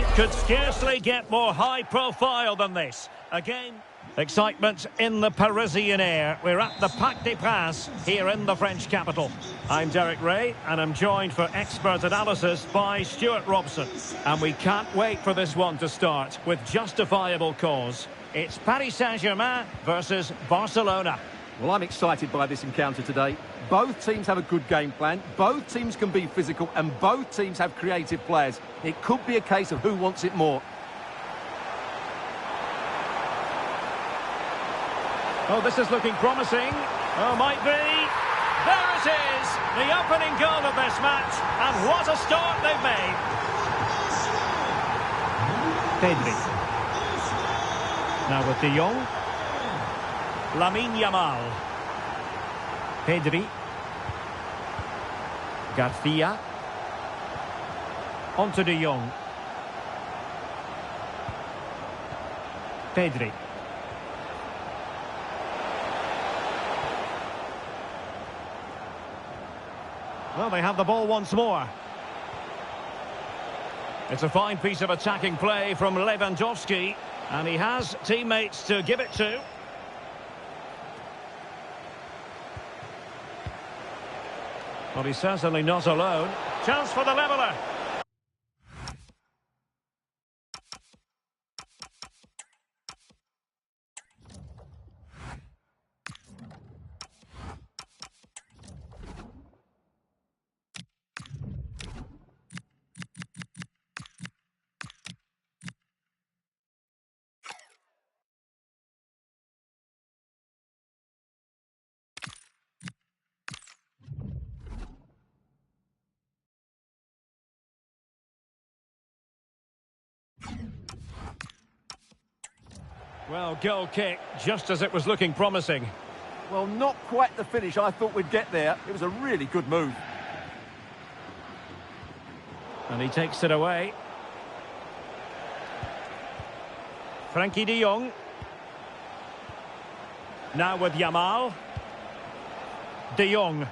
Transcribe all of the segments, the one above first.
It could scarcely get more high profile than this. Again, excitement in the Parisian air. We're at the Parc des Princes here in the French capital. I'm Derek Ray and I'm joined for expert analysis by Stuart Robson. And we can't wait for this one to start with justifiable cause. It's Paris Saint-Germain versus Barcelona. Well, I'm excited by this encounter today. Both teams have a good game plan, both teams can be physical, and both teams have creative players. It could be a case of who wants it more. Oh, this is looking promising. Oh, might be. There it is, the opening goal of this match, and what a start they've made. Pedri. Now with De Jong. Lamine Yamal. Pedri. Garcia. On to De Jong. Pedri. Well, they have the ball once more. It's a fine piece of attacking play from Lewandowski, and he has teammates to give it to. Well, he's certainly not alone. Chance for the leveller. Well, goal kick, just as it was looking promising. Well, not quite the finish I thought we'd get there. It was a really good move. And he takes it away. Frankie de Jong. Now with Yamal. De Jong.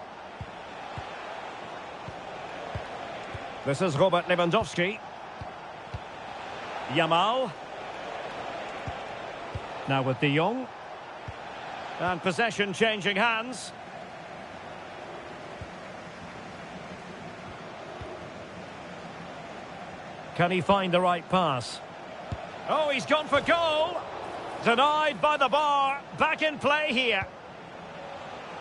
This is Robert Lewandowski. Yamal. Now with De Jong. And possession changing hands. Can he find the right pass? Oh, he's gone for goal. Denied by the bar. Back in play here.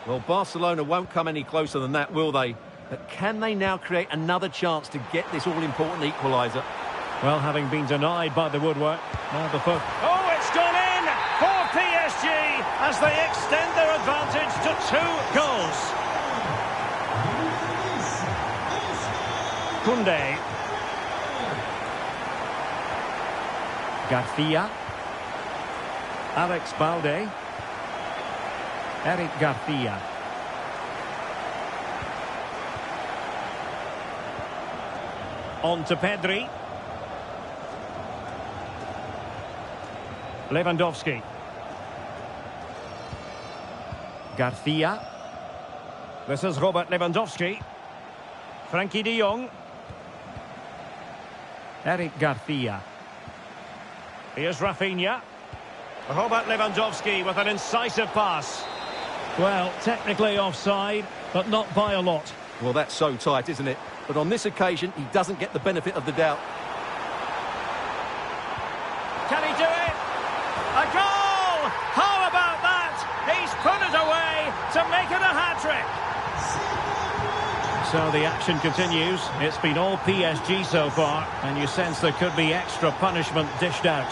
Well, Barcelona won't come any closer than that, will they? But can they now create another chance to get this all-important equaliser? Well, having been denied by the woodwork. Now the foot. Oh, it's gone in for PSG as they extend their advantage to 2 goals. Koundé. Garcia. Alex Balde. Eric Garcia. On to Pedri. Lewandowski. Garcia. This is Robert Lewandowski. Frankie de Jong. Eric Garcia. Here's Rafinha. Robert Lewandowski with an incisive pass. Well, technically offside, but not by a lot. Well, that's so tight, isn't it? But on this occasion, he doesn't get the benefit of the doubt. Can he do it? A goal! How about that? He's put it away to make it a hat-trick. So the action continues. It's been all PSG so far, and you sense there could be extra punishment dished out.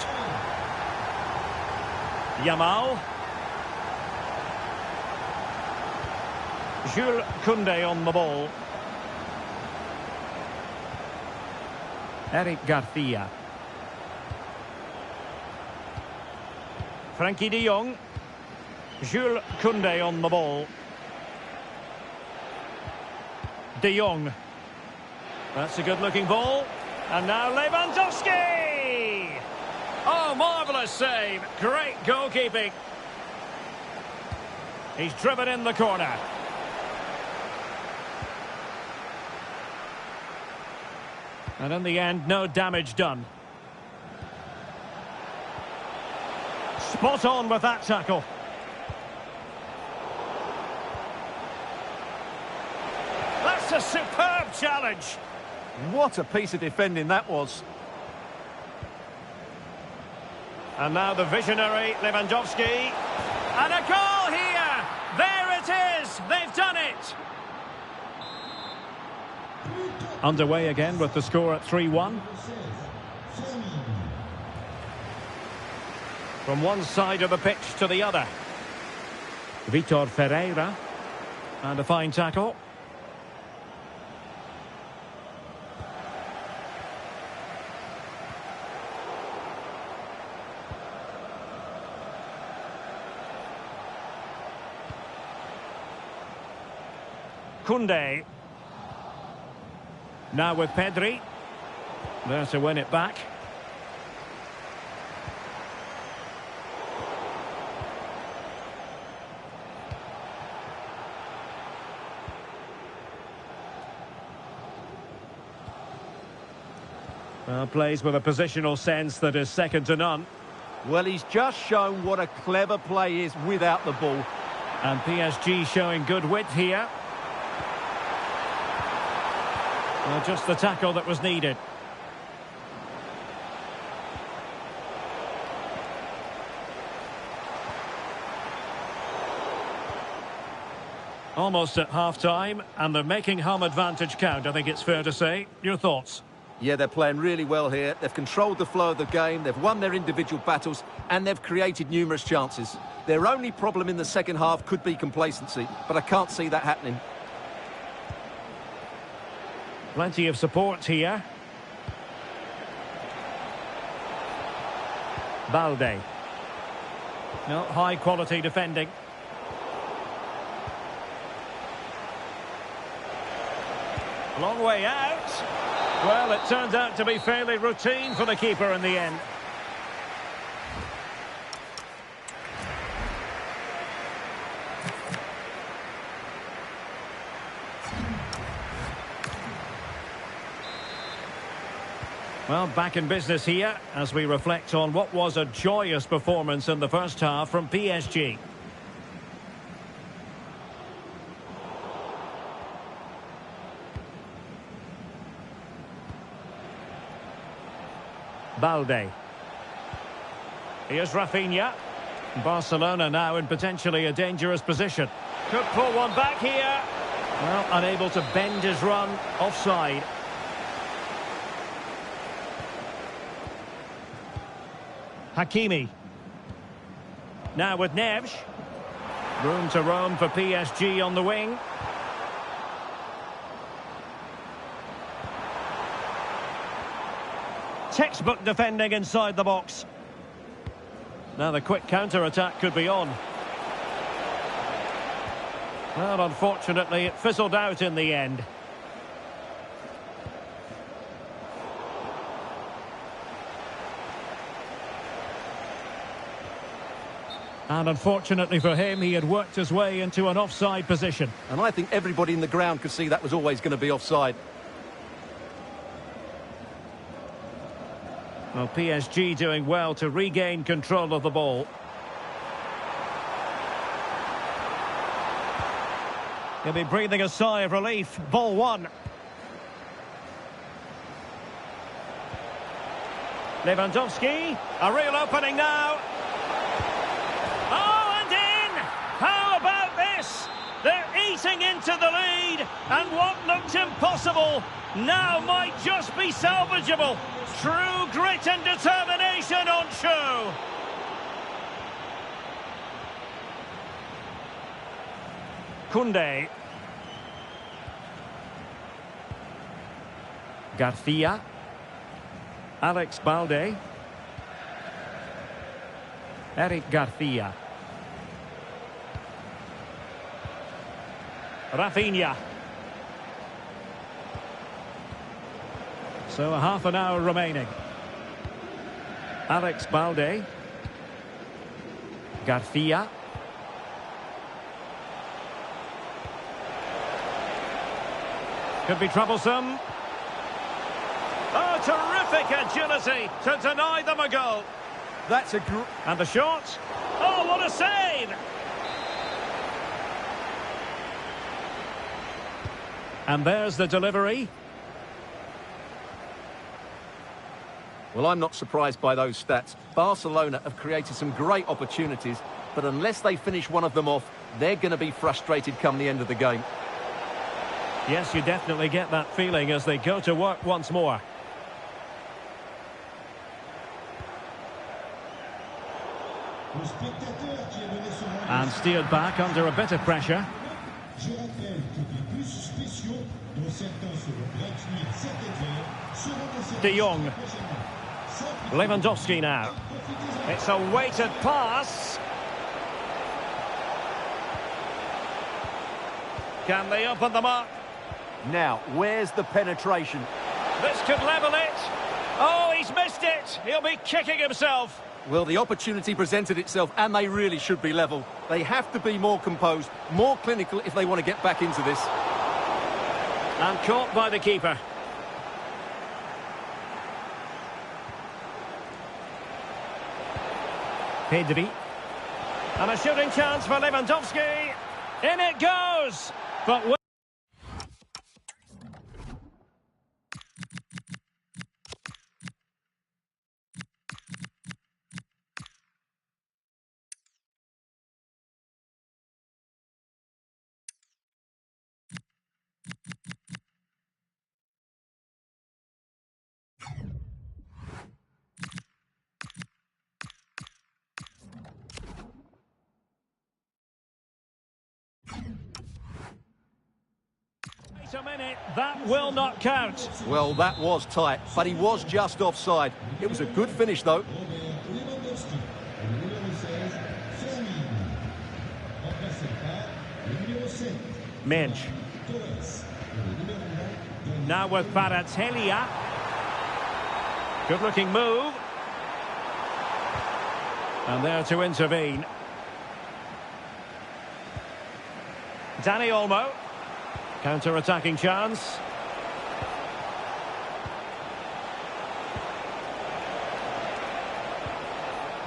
Yamal. Jules Koundé on the ball. Eric Garcia. Frankie de Jong. Jules Koundé on the ball. De Jong. That's a good-looking ball. And now Lewandowski! Oh, marvellous save. Great goalkeeping. He's driven in the corner. And in the end, no damage done. Spot on with that tackle. That's a superb challenge. What a piece of defending that was. And now the visionary Lewandowski. And a goal here! There it is! They've done it! Underway again with the score at 3-1. From one side of the pitch to the other. Vitor Ferreira. And a fine tackle. Koundé. Now with Pedri. There to win it back. Well, plays with a positional sense that is second to none. Well, he's just shown what a clever play is without the ball. And PSG showing good width here. Well, just the tackle that was needed. Almost at half-time, and they're making home advantage count, I think it's fair to say. Your thoughts? Yeah, they're playing really well here. They've controlled the flow of the game, they've won their individual battles, and they've created numerous chances. Their only problem in the second half could be complacency, but I can't see that happening. Plenty of support here. Balde. No, high quality defending. Long way out. Well, it turned out to be fairly routine for the keeper in the end. Well, back in business here as we reflect on what was a joyous performance in the first half from PSG. Balde. Here's Rafinha. Barcelona now in potentially a dangerous position. Could pull one back here. Well, unable to bend his run. Offside. Hakimi. Now with Neves. Room to roam for PSG on the wing. Textbook defending inside the box. Now the quick counter-attack could be on. Well, unfortunately, it fizzled out in the end. And unfortunately for him, he had worked his way into an offside position. And I think everybody in the ground could see that was always going to be offside. Well, PSG doing well to regain control of the ball. He'll be breathing a sigh of relief. Ball one. Lewandowski. A real opening now. Oh, and in! How about this? They're eating into the lead, and what looked impossible now might just be salvageable. True grit and determination on show. Koundé. Garcia. Alex Balde. Eric Garcia. Rafinha. So a half an hour remaining. Alex Balde. Garcia. Could be troublesome. Oh, terrific agility to deny them a goal. That's a And the shot. Oh, what a save! And there's the delivery. Well, I'm not surprised by those stats. Barcelona have created some great opportunities, but unless they finish one of them off, they're going to be frustrated come the end of the game. Yes, you definitely get that feeling as they go to work once more. And steered back under a bit of pressure. De Jong. Lewandowski now. It's a weighted pass. Can they open them up? Now, where's the penetration? This could level it. Oh, he's missed it. He'll be kicking himself. Well, the opportunity presented itself, and they really should be level. They have to be more composed, more clinical if they want to get back into this. And caught by the keeper. Pedri. And a shooting chance for Lewandowski. In it goes. But wait a minute, that will not count. Well, that was tight, but he was just offside. It was a good finish, though. Mensch. Now with Kvaratskhelia. Good looking move. And there to intervene. Dani Olmo. Counter-attacking chance.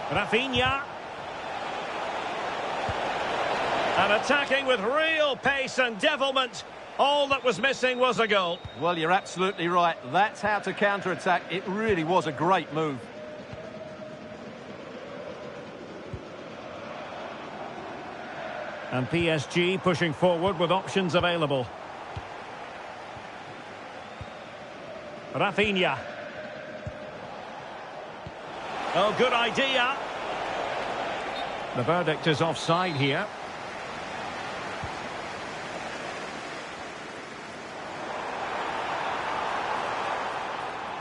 Rafinha. And attacking with real pace and devilment. All that was missing was a goal. Well, you're absolutely right. That's how to counter-attack. It really was a great move. And PSG pushing forward with options available. Rafinha. Oh, good idea. The verdict is offside here.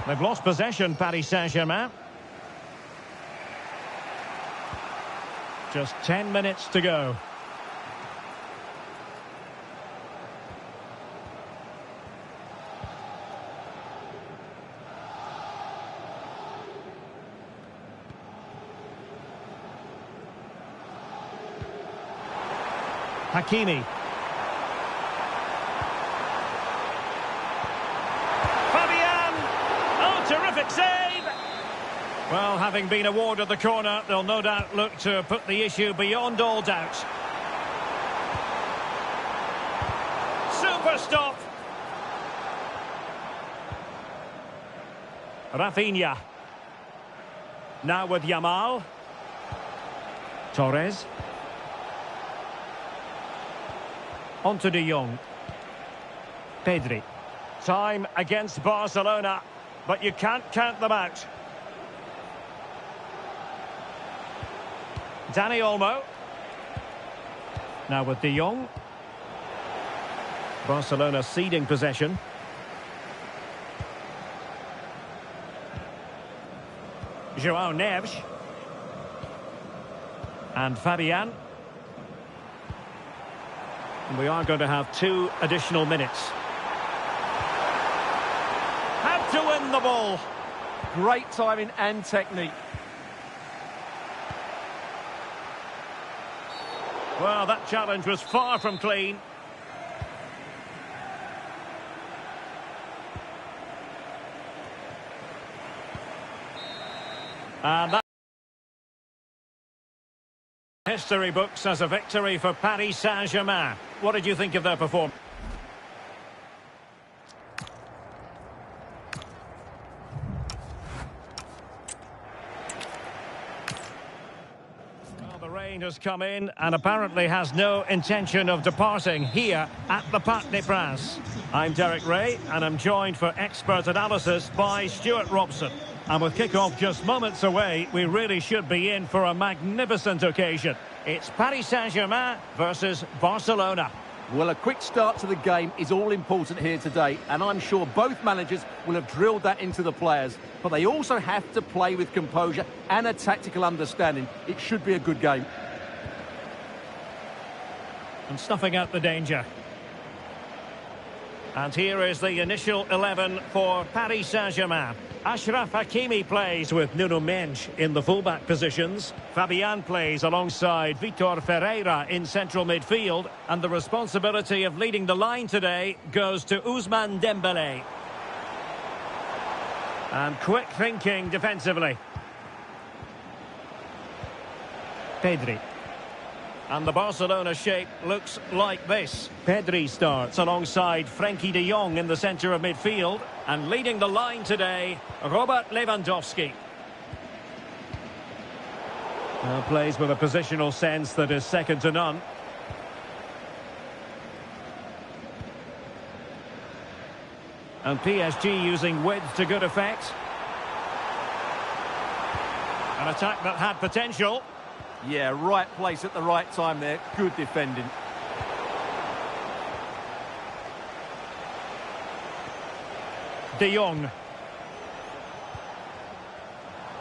They've lost possession, Paris Saint-Germain. Just 10 minutes to go. Hakimi. Fabian! Oh, terrific save! Well, having been awarded the corner, they'll no doubt look to put the issue beyond all doubt. Super stop! Rafinha. Now with Yamal. Torres. On to De Jong. Pedri. Time against Barcelona, but you can't count them out. Dani Olmo. Now with De Jong. Barcelona ceding possession. João Neves. And Fabian. We are going to have 2 additional minutes. Had to win the ball. Great timing and technique. Well, that challenge was far from clean. And that history books as a victory for Paris Saint-Germain. What did you think of their performance? Well, the rain has come in and apparently has no intention of departing here at the Parc des Princes. I'm Derek Ray and I'm joined for expert analysis by Stuart Robson. And with kick-off just moments away, we really should be in for a magnificent occasion. It's Paris Saint-Germain versus Barcelona. Well, a quick start to the game is all important here today, and I'm sure both managers will have drilled that into the players. But they also have to play with composure and a tactical understanding. It should be a good game. And snuffing out the danger. And here is the initial 11 for Paris Saint-Germain. Achraf Hakimi plays with Nuno Mendes in the fullback positions. Fabian plays alongside Vitor Ferreira in central midfield. And the responsibility of leading the line today goes to Ousmane Dembélé. And quick thinking defensively. Pedri. And the Barcelona shape looks like this. Pedri starts alongside Frenkie de Jong in the centre of midfield. And leading the line today, Robert Lewandowski. Now plays with a positional sense that is second to none. And PSG using width to good effect. An attack that had potential. Yeah, right place at the right time there. Good defending. De Jong.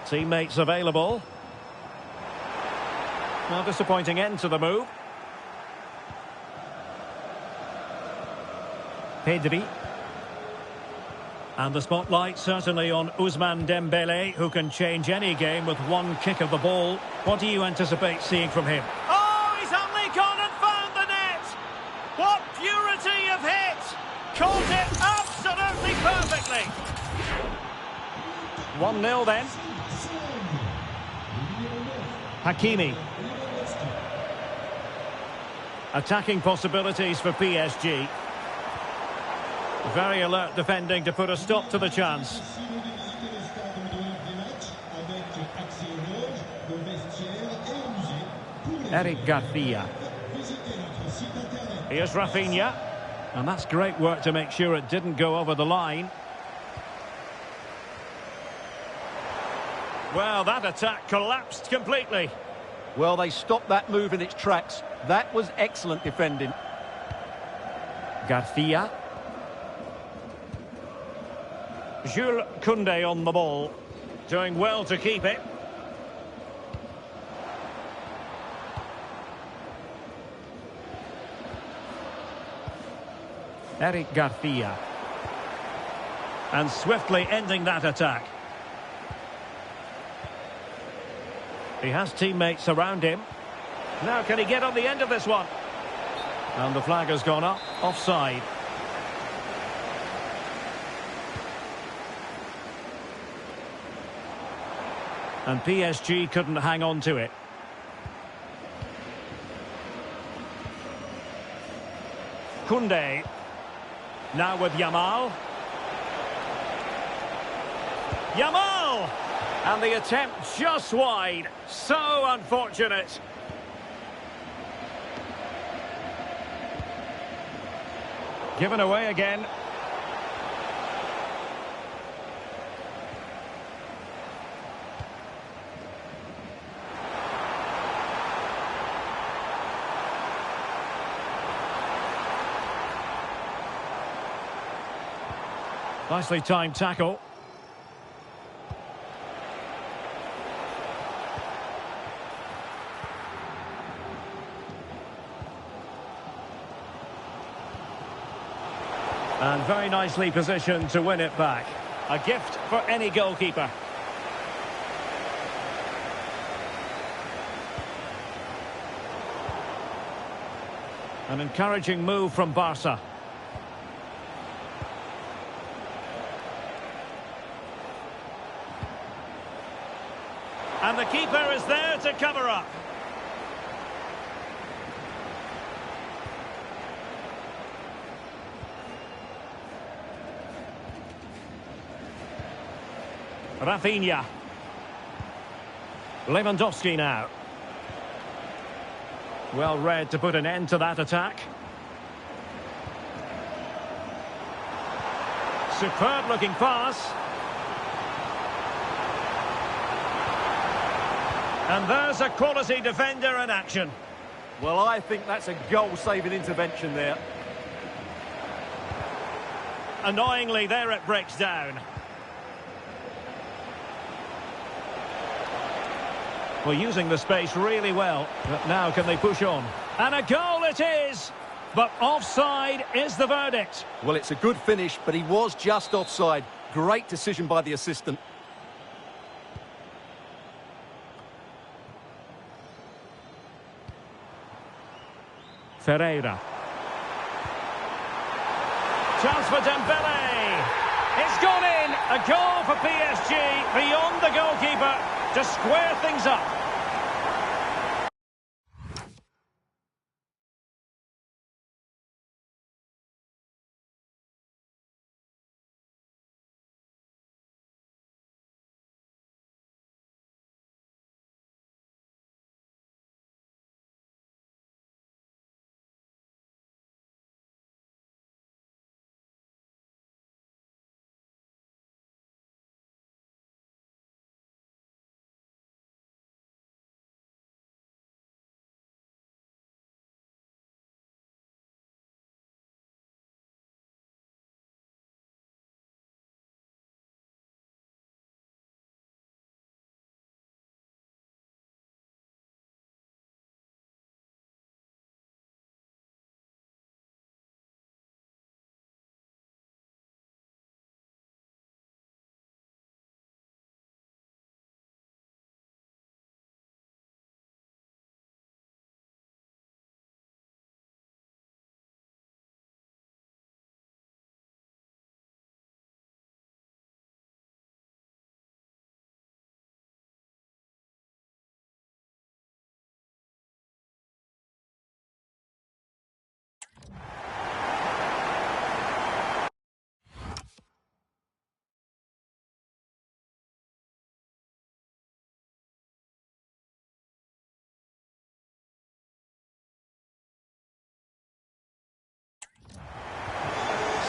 Teammates available. Well, disappointing end to the move. Pedri. And the spotlight certainly on Ousmane Dembélé, who can change any game with one kick of the ball. What do you anticipate seeing from him? Oh, he's only gone and found the net! What purity of hit! Caught it absolutely perfectly! 1-0 then. Hakimi. Attacking possibilities for PSG. Very alert defending to put a stop to the chance. Eric Garcia. Here's Rafinha. And that's great work to make sure it didn't go over the line. Well, that attack collapsed completely. Well, they stopped that move in its tracks. That was excellent defending. Garcia. Jules Koundé on the ball. Doing well to keep it. Eric Garcia. And swiftly ending that attack. He has teammates around him. Now can he get on the end of this one? And the flag has gone up. Offside. And PSG couldn't hang on to it. Koundé. Now with Yamal. Yamal! And the attempt just wide. So unfortunate. Given away again. Nicely timed tackle. And very nicely positioned to win it back. A gift for any goalkeeper. An encouraging move from Barca. And the keeper is there to cover up. Rafinha. Lewandowski now. Well read to put an end to that attack. Superb looking pass. And there's a quality defender in action. Well, I think that's a goal-saving intervention there. Annoyingly, there it breaks down. Well, using the space really well. But now can they push on? And a goal it is! But offside is the verdict. Well, it's a good finish, but he was just offside. Great decision by the assistant. Ferreira. Chance for Dembele. It's gone in. A goal for PSG beyond the goalkeeper to square things up.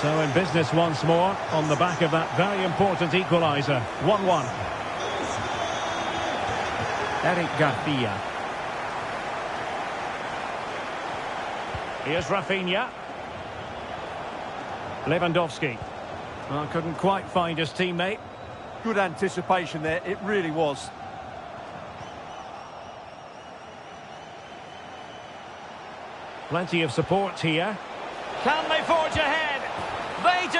So in business once more on the back of that very important equaliser. 1-1. Eric Garcia. Here's Rafinha. Lewandowski. Well, couldn't quite find his teammate. Good anticipation there, it really was. Plenty of support here. Can they forge ahead? They do!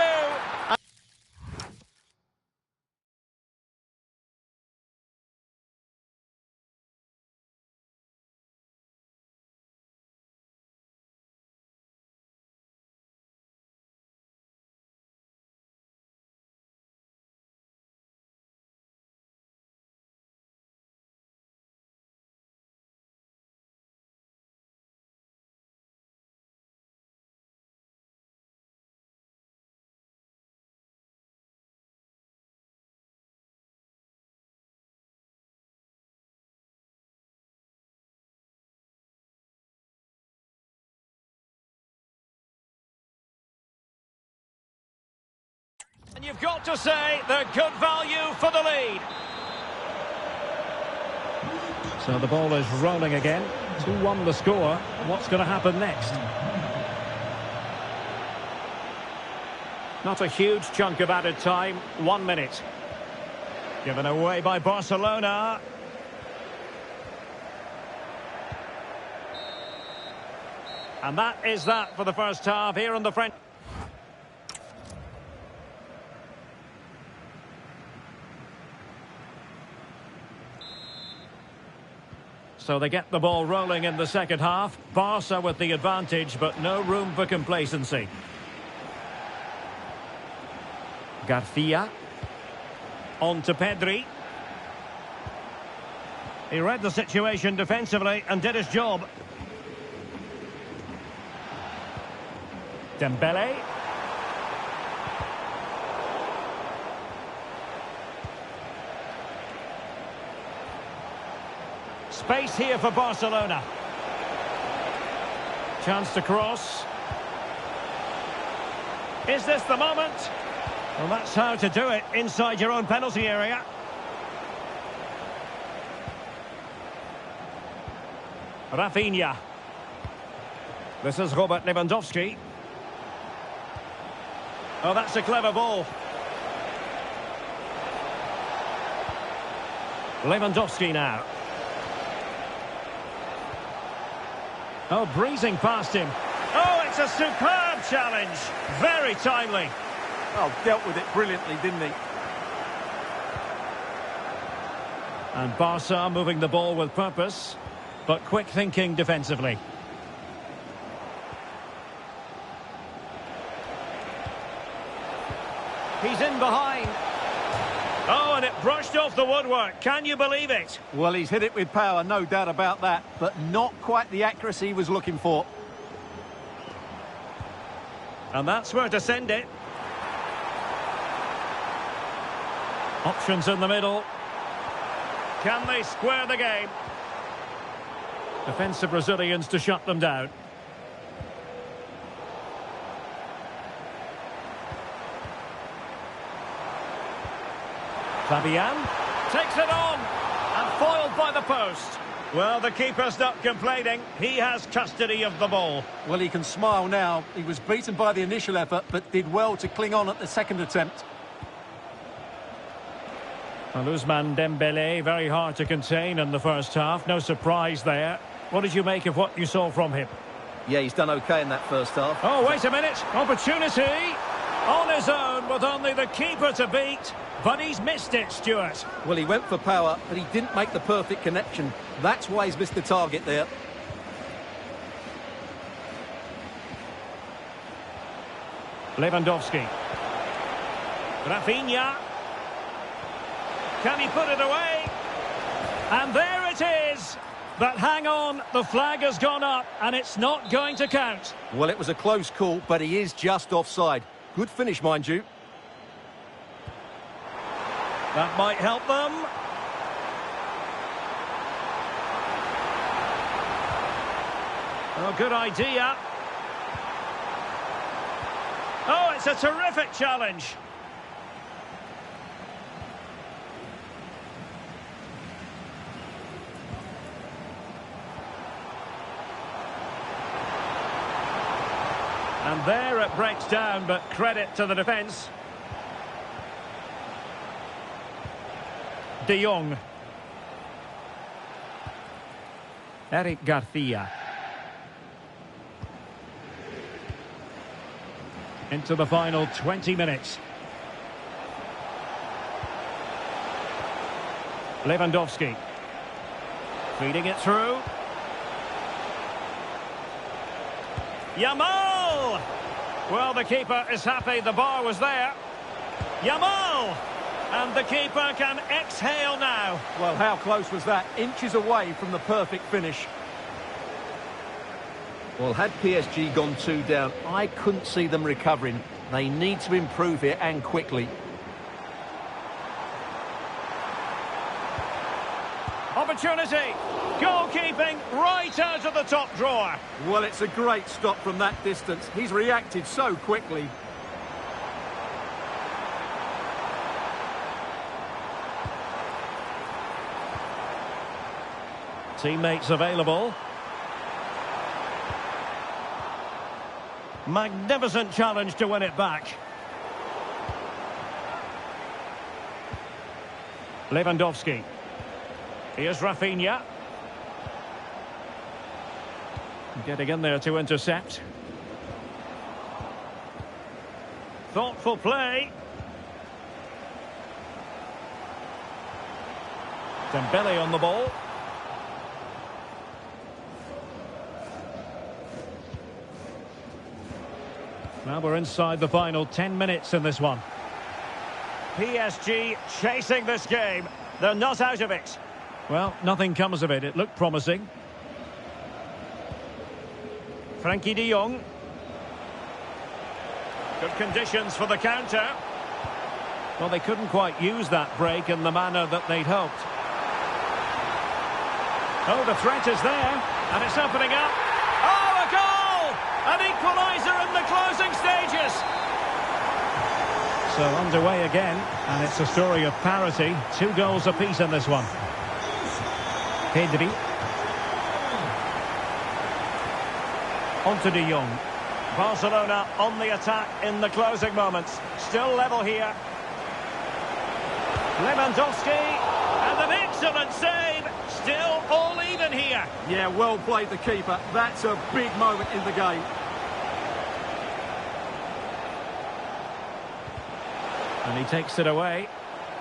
And you've got to say they're good value for the lead. So the ball is rolling again. 2-1 the score. What's going to happen next? Not a huge chunk of added time. 1 minute. Given away by Barcelona. And that is that for the first half here in the French. So they get the ball rolling in the second half. Barca with the advantage, but no room for complacency. Garcia. On to Pedri. He read the situation defensively and did his job. Dembele. Space here for Barcelona. Chance to cross. Is this the moment? Well, that's how to do it inside your own penalty area. Rafinha. This is Robert Lewandowski. Oh, that's a clever ball. Lewandowski now. Oh, breezing past him. Oh, it's a superb challenge. Very timely. Oh, dealt with it brilliantly, didn't he? And Barca moving the ball with purpose, but quick thinking defensively. He's in behind. Oh, and it brushed off the woodwork. Can you believe it? Well, he's hit it with power, no doubt about that, but not quite the accuracy he was looking for. And that's where to send it. Options in the middle. Can they square the game? Defensive Brazilians to shut them down. Fabian takes it on and foiled by the post. Well, the keeper's not complaining. He has custody of the ball. Well, he can smile now. He was beaten by the initial effort, but did well to cling on at the second attempt. Well, Ousmane Dembélé, very hard to contain in the first half. No surprise there. What did you make of what you saw from him? Yeah, he's done okay in that first half. Oh, wait a minute. Opportunity. On his own with only the keeper to beat. But he's missed it, Stuart. Well, he went for power, but he didn't make the perfect connection. That's why he's missed the target there. Lewandowski. Rafinha. Can he put it away? And there it is. But hang on, the flag has gone up and it's not going to count. Well, it was a close call, but he is just offside. Good finish, mind you. That might help them. Oh, good idea. Oh, it's a terrific challenge. And there it breaks down, but credit to the defence. De Jong. Eric Garcia. Into the final 20 minutes. Lewandowski. Feeding it through. Yamal! Well, the keeper is happy the bar was there. Yamal! And the keeper can exhale now. Well, how close was that? Inches away from the perfect finish. Well, had PSG gone 2 down, I couldn't see them recovering. They need to improve here and quickly. Opportunity. Goalkeeping right out of the top drawer. Well, it's a great stop from that distance. He's reacted so quickly. Teammates available. Magnificent challenge to win it back. Lewandowski. Here's Rafinha. Getting in there to intercept. Thoughtful play. Dembele on the ball. Now we're inside the final 10 minutes in this one. PSG chasing this game. They're not out of it. Well, nothing comes of it. It looked promising. Frankie de Jong. Good conditions for the counter. Well, they couldn't quite use that break in the manner that they'd hoped. Oh, the threat is there, and it's opening up. Oh, a goal! An equaliser in the closing stages. So underway again, and it's a story of parity. 2 goals apiece in this one. Pedri. On to De Jong. Barcelona on the attack in the closing moments. Still level here. Lewandowski, and an excellent save. Still all even here. Yeah, well played the keeper. That's a big moment in the game. And he takes it away.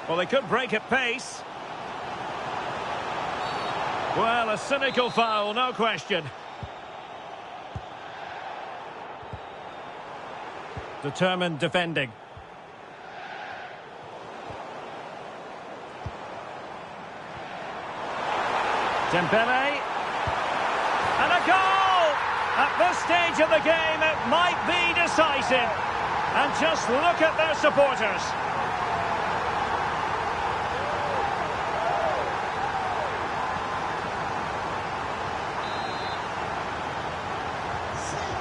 Well, they could break at pace. Well, a cynical foul, no question. Determined defending. Dembele. And a goal! At this stage of the game, it might be decisive. And just look at their supporters.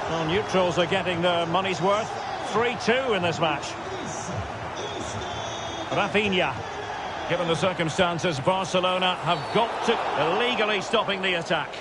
Well, neutrals are getting their money's worth. 3-2 in this match. Rafinha. Given the circumstances, Barcelona have got to illegally stopping the attack.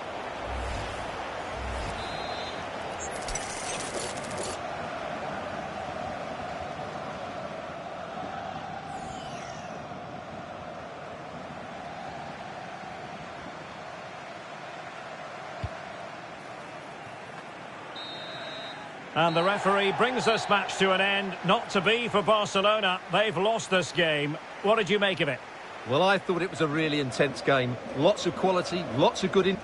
And the referee brings this match to an end. Not to be for Barcelona. They've lost this game. What did you make of it? Well, I thought it was a really intense game. Lots of quality, lots of good...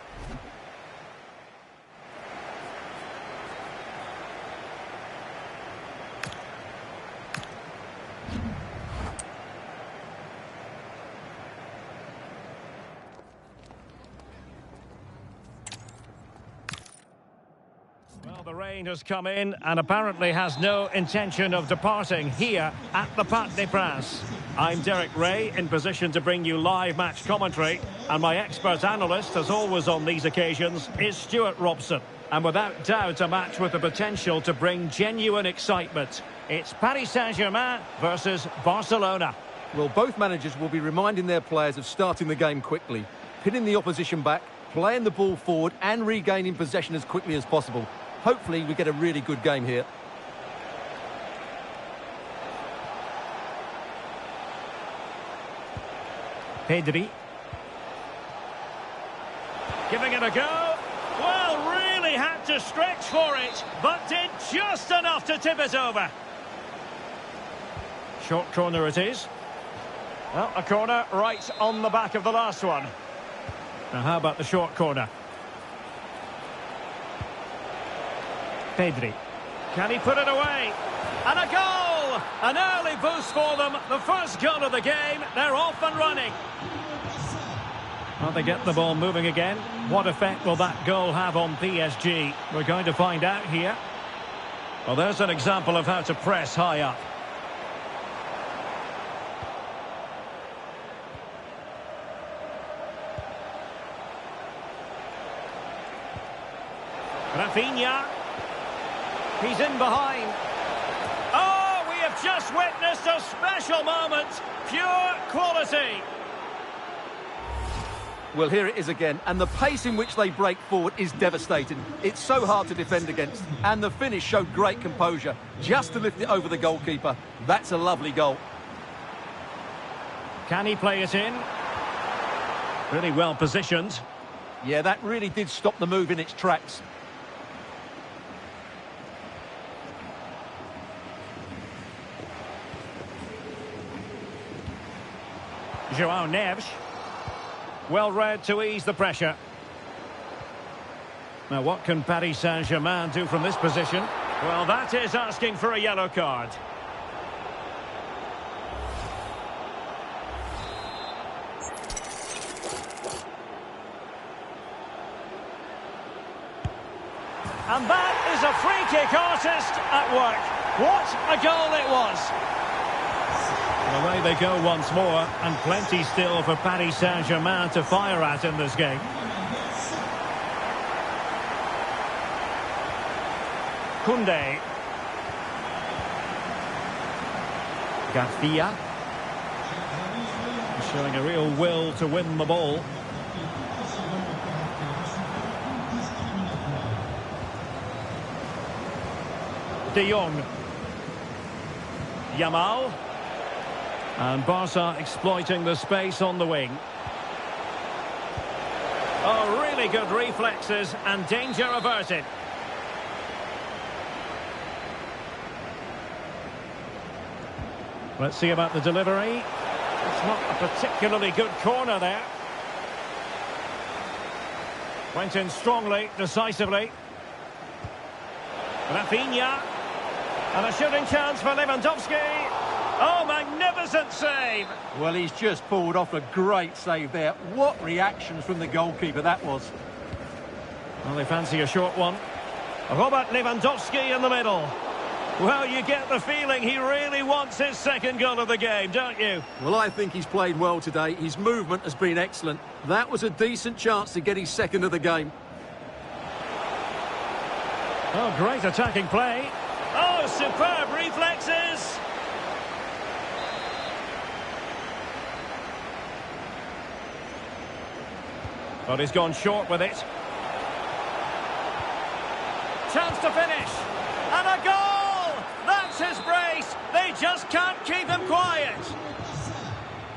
Well, the rain has come in and apparently has no intention of departing here at the Parc des Princes. I'm Derek Ray, in position to bring you live match commentary, and my expert analyst, as always on these occasions, is Stuart Robson. And without doubt, a match with the potential to bring genuine excitement. It's Paris Saint-Germain versus Barcelona. Well, both managers will be reminding their players of starting the game quickly, pinning the opposition back, playing the ball forward and regaining possession as quickly as possible. Hopefully we get a really good game here. Pedri. Giving it a go. Well, really had to stretch for it, but did just enough to tip it over. Short corner it is. Well, a corner right on the back of the last one. Now, how about the short corner? Pedri. Can he put it away? And a goal! An early boost for them. The first goal of the game. They're off and running. Well, they get the ball moving again. What effect will that goal have on PSG? We're going to find out here. Well, there's an example of how to press high up. Rafinha. He's in behind. Oh, we have just witnessed a special moment. Pure quality. Well, here it is again, and the pace in which they break forward is devastating. It's so hard to defend against, and the finish showed great composure, just to lift it over the goalkeeper. That's a lovely goal. Can he play it in? Really well positioned. Yeah, that really did stop the move in its tracks. João Neves. Well read to ease the pressure. Now, what can Paris Saint-Germain do from this position? Well, that is asking for a yellow card. And that is a free kick artist at work. What a goal it was. Away they go once more, and plenty still for Paris Saint-Germain to fire at in this game. Koundé. Garcia. Showing a real will to win the ball. De Jong. Yamal. And Barca exploiting the space on the wing. Oh, really good reflexes and danger averted. Let's see about the delivery. It's not a particularly good corner there. Went in strongly, decisively. Rafinha. And a shooting chance for Lewandowski. Oh, magnificent save! Well, he's just pulled off a great save there. What reactions from the goalkeeper that was. Well, they fancy a short one. Robert Lewandowski in the middle. Well, you get the feeling he really wants his second goal of the game, don't you? Well, I think he's played well today. His movement has been excellent. That was a decent chance to get his second of the game. Oh, great attacking play. Oh, superb reflexes. But he's gone short with it. Chance to finish. And a goal! That's his brace. They just can't keep him quiet.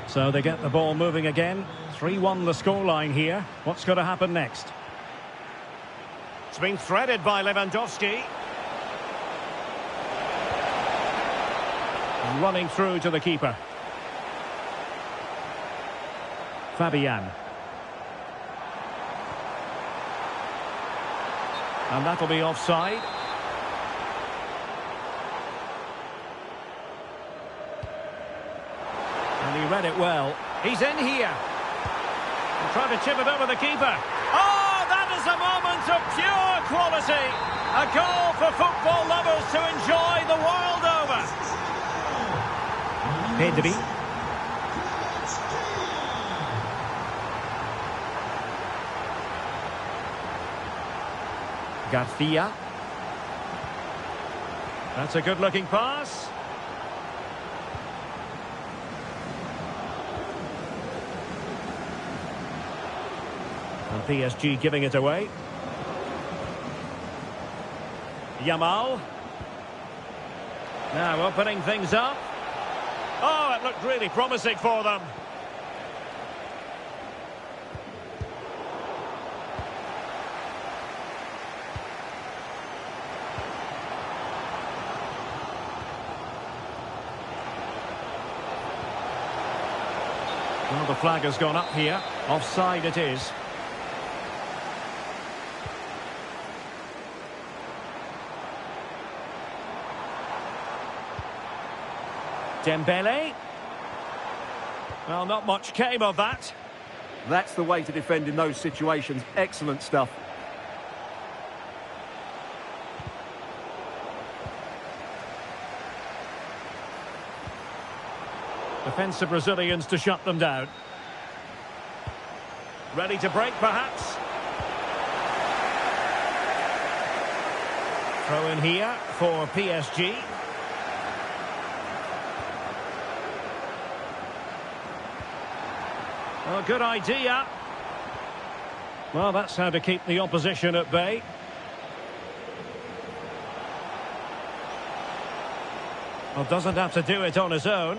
So they get the ball moving again. 3-1 the scoreline here. What's going to happen next? It's been threaded by Lewandowski. Running through to the keeper. Fabian. And that'll be offside. And he read it well. He's in here. And trying to chip it over the keeper. Oh, that is a moment of pure quality. A goal for football lovers to enjoy the world over. Pedri. Garcia. That's a good-looking pass. And PSG giving it away. Yamal. Now opening things up. Oh, it looked really promising for them. Well, the flag has gone up here. Offside it is. Dembele. Well, not much came of that. That's the way to defend in those situations. Excellent stuff. Defensive Brazilians to shut them down. Ready to break, perhaps. Throw in here for PSG. Well, good idea. Well, that's how to keep the opposition at bay. Well, doesn't have to do it on his own.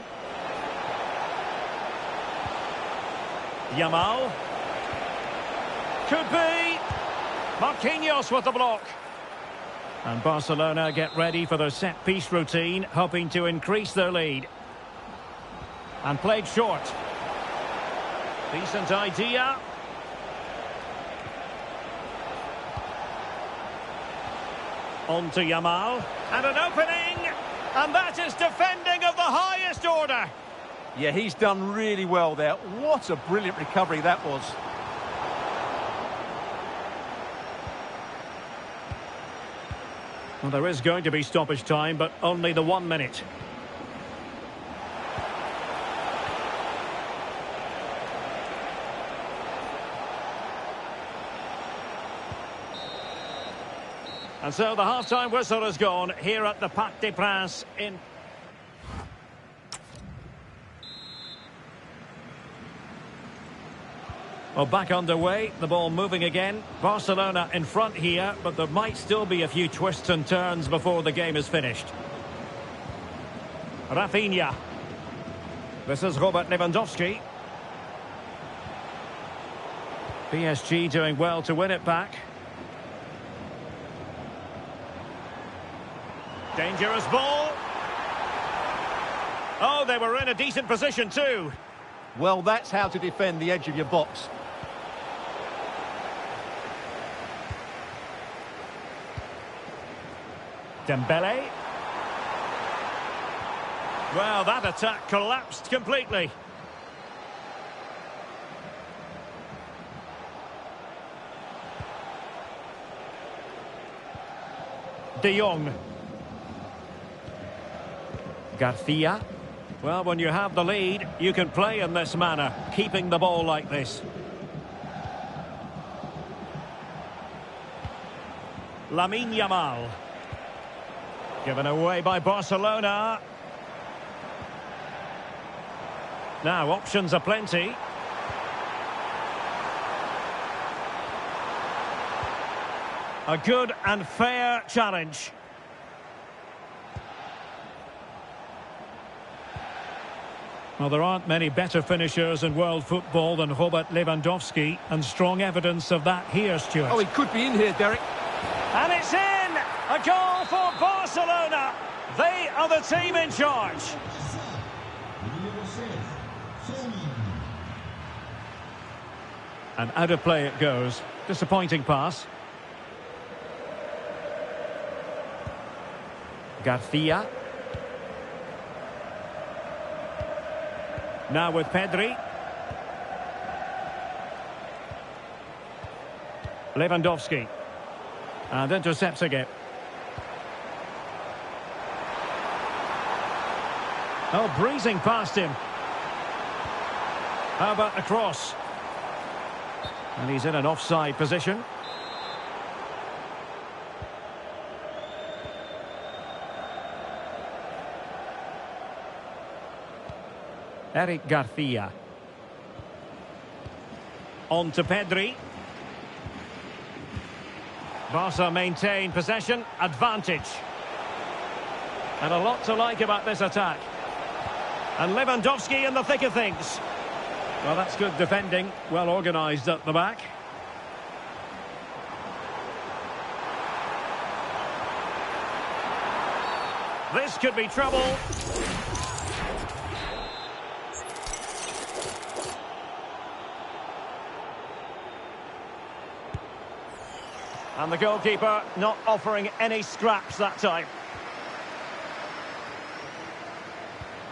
Yamal. Could be. Marquinhos with the block. And Barcelona get ready for their set-piece routine, hoping to increase their lead. And played short. Decent idea. On to Yamal. And an opening. And that is defending of the highest order. Yeah, he's done really well there. What a brilliant recovery that was. Well, there is going to be stoppage time, but only the 1 minute. And so the half-time whistle has gone here at the Parc des Princes in... Well, back underway, the ball moving again. Barcelona in front here, but there might still be a few twists and turns before the game is finished. Rafinha. This is Robert Lewandowski. PSG doing well to win it back. Dangerous ball. Oh, they were in a decent position too. Well, that's how to defend the edge of your box. Dembele. Well, that attack collapsed completely. De Jong. Garcia. Well, when you have the lead, you can play in this manner, keeping the ball like this. Lamine Yamal. Given away by Barcelona. Now, options are plenty. A good and fair challenge. Well, there aren't many better finishers in world football than Robert Lewandowski, and strong evidence of that here, Stuart. Oh, he could be in here, Derek. And it's in! A goal for Barcelona! They are the team in charge. And out of play it goes. Disappointing pass. Garcia. Now with Pedri. Lewandowski. And intercepting it. Oh, breezing past him. How about the cross? And he's in an offside position. Eric Garcia. On to Pedri. Barca maintain possession, advantage. And a lot to like about this attack. And Lewandowski in the thick of things. Well, that's good defending, well organised at the back. This could be trouble. And the goalkeeper not offering any scraps that time.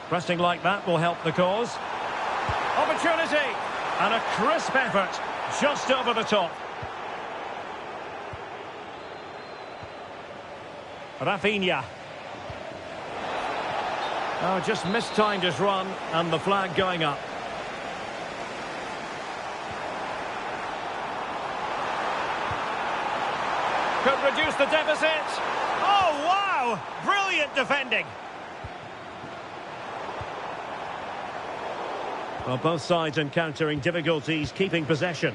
Pressing like that will help the cause. Opportunity! And a crisp effort just over the top. Rafinha. Oh, just mistimed his run, and the flag going up. Could reduce the deficit. Oh, wow! Brilliant defending. Well, both sides encountering difficulties keeping possession.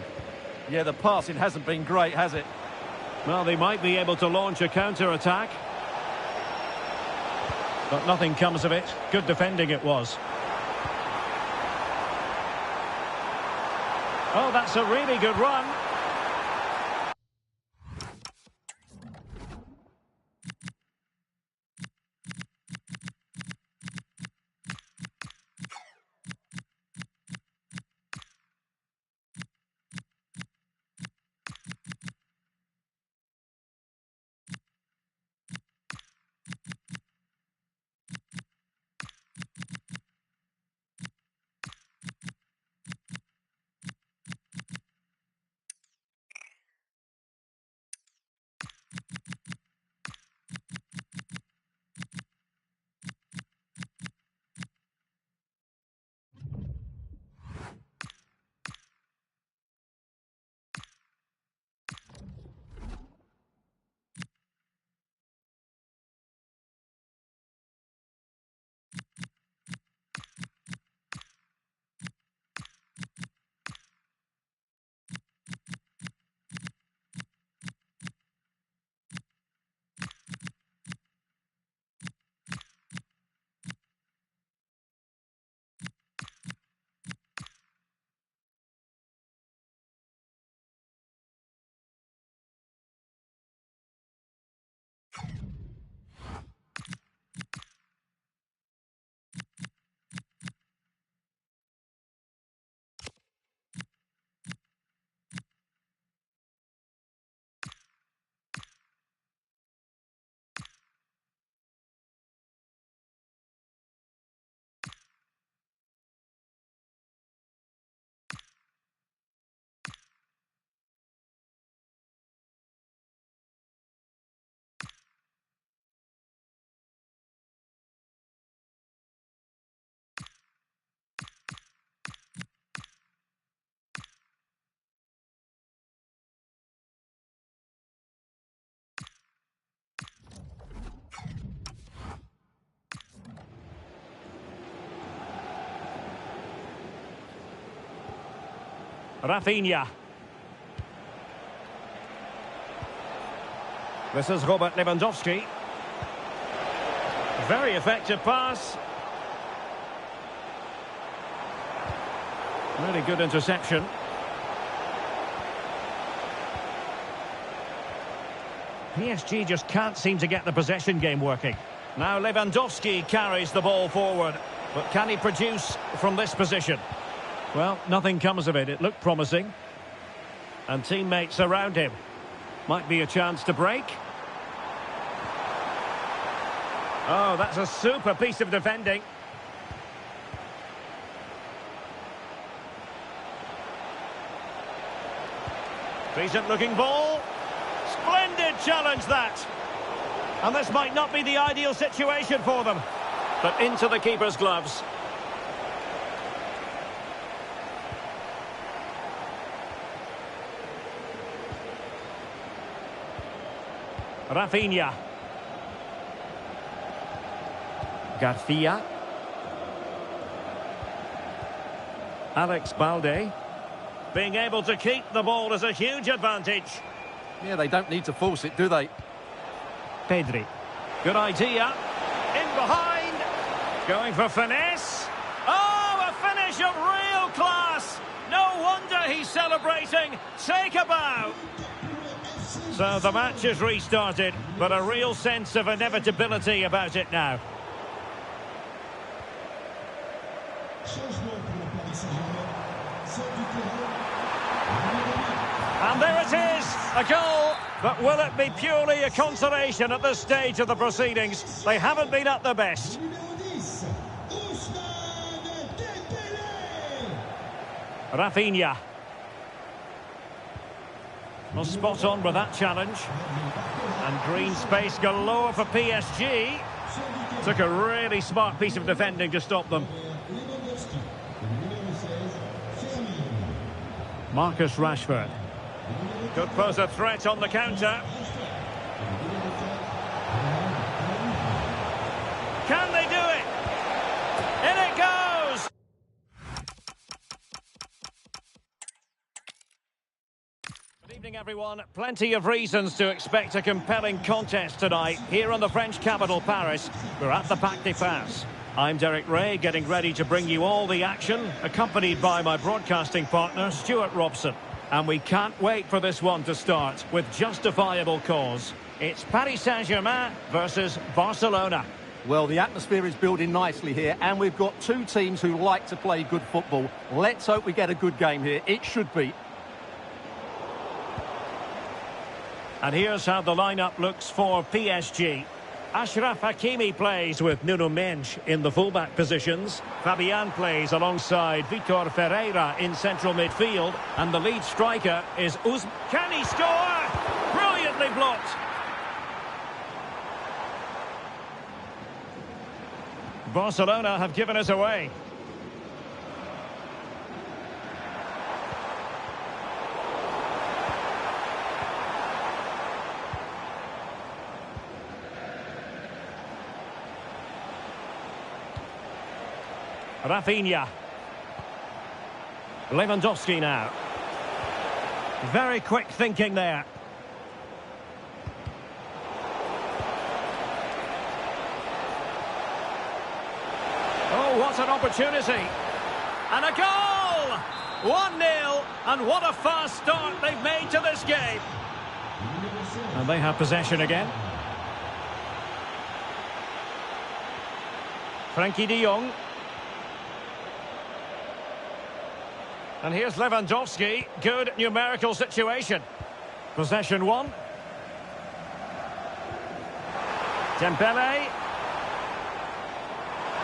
Yeah, the passing hasn't been great, has it? Well, they might be able to launch a counter-attack. But nothing comes of it. Good defending it was. Oh, that's a really good run. Rafinha. This is Robert Lewandowski. Very effective pass. Really good interception. PSG just can't seem to get the possession game working. Now Lewandowski carries the ball forward. But can he produce from this position? Well, nothing comes of it. It looked promising. And teammates around him. Might be a chance to break. Oh, that's a super piece of defending. Decent looking ball. Splendid challenge that. And this might not be the ideal situation for them. But into the keeper's gloves. Rafinha. Garcia. Alex Balde. Being able to keep the ball is a huge advantage. Yeah, they don't need to force it, do they? Pedri. Good idea. In behind. Going for finesse. Oh, a finish of real class. No wonder he's celebrating. Take a bow. So the match is restarted, but a real sense of inevitability about it now. And there it is, a goal. But will it be purely a consolation at this stage of the proceedings? They haven't been at their best. Rafinha. Well, spot on with that challenge. And green space galore for PSG. Took a really smart piece of defending to stop them. Marcus Rashford. Could pose a threat on the counter. Can they do it? In it goes! Good evening, everyone. Plenty of reasons to expect a compelling contest tonight here in the French capital, Paris. We're at the Parc des Princes. I'm Derek Ray, getting ready to bring you all the action, accompanied by my broadcasting partner, Stuart Robson. And we can't wait for this one to start with justifiable cause. It's Paris Saint-Germain versus Barcelona. Well, the atmosphere is building nicely here, and we've got two teams who like to play good football. Let's hope we get a good game here. It should be. And here's how the lineup looks for PSG. Achraf Hakimi plays with Nuno Mendes in the fullback positions. Fabian plays alongside Vitor Ferreira in central midfield. And the lead striker is Can he score? Brilliantly blocked. Barcelona have given us away. Rafinha. Lewandowski now. Very quick thinking there. Oh, what an opportunity. And a goal! 1-0, and what a fast start they've made to this game. And they have possession again. Frankie de Jong. And here's Lewandowski. Good numerical situation. Possession one. Dembele.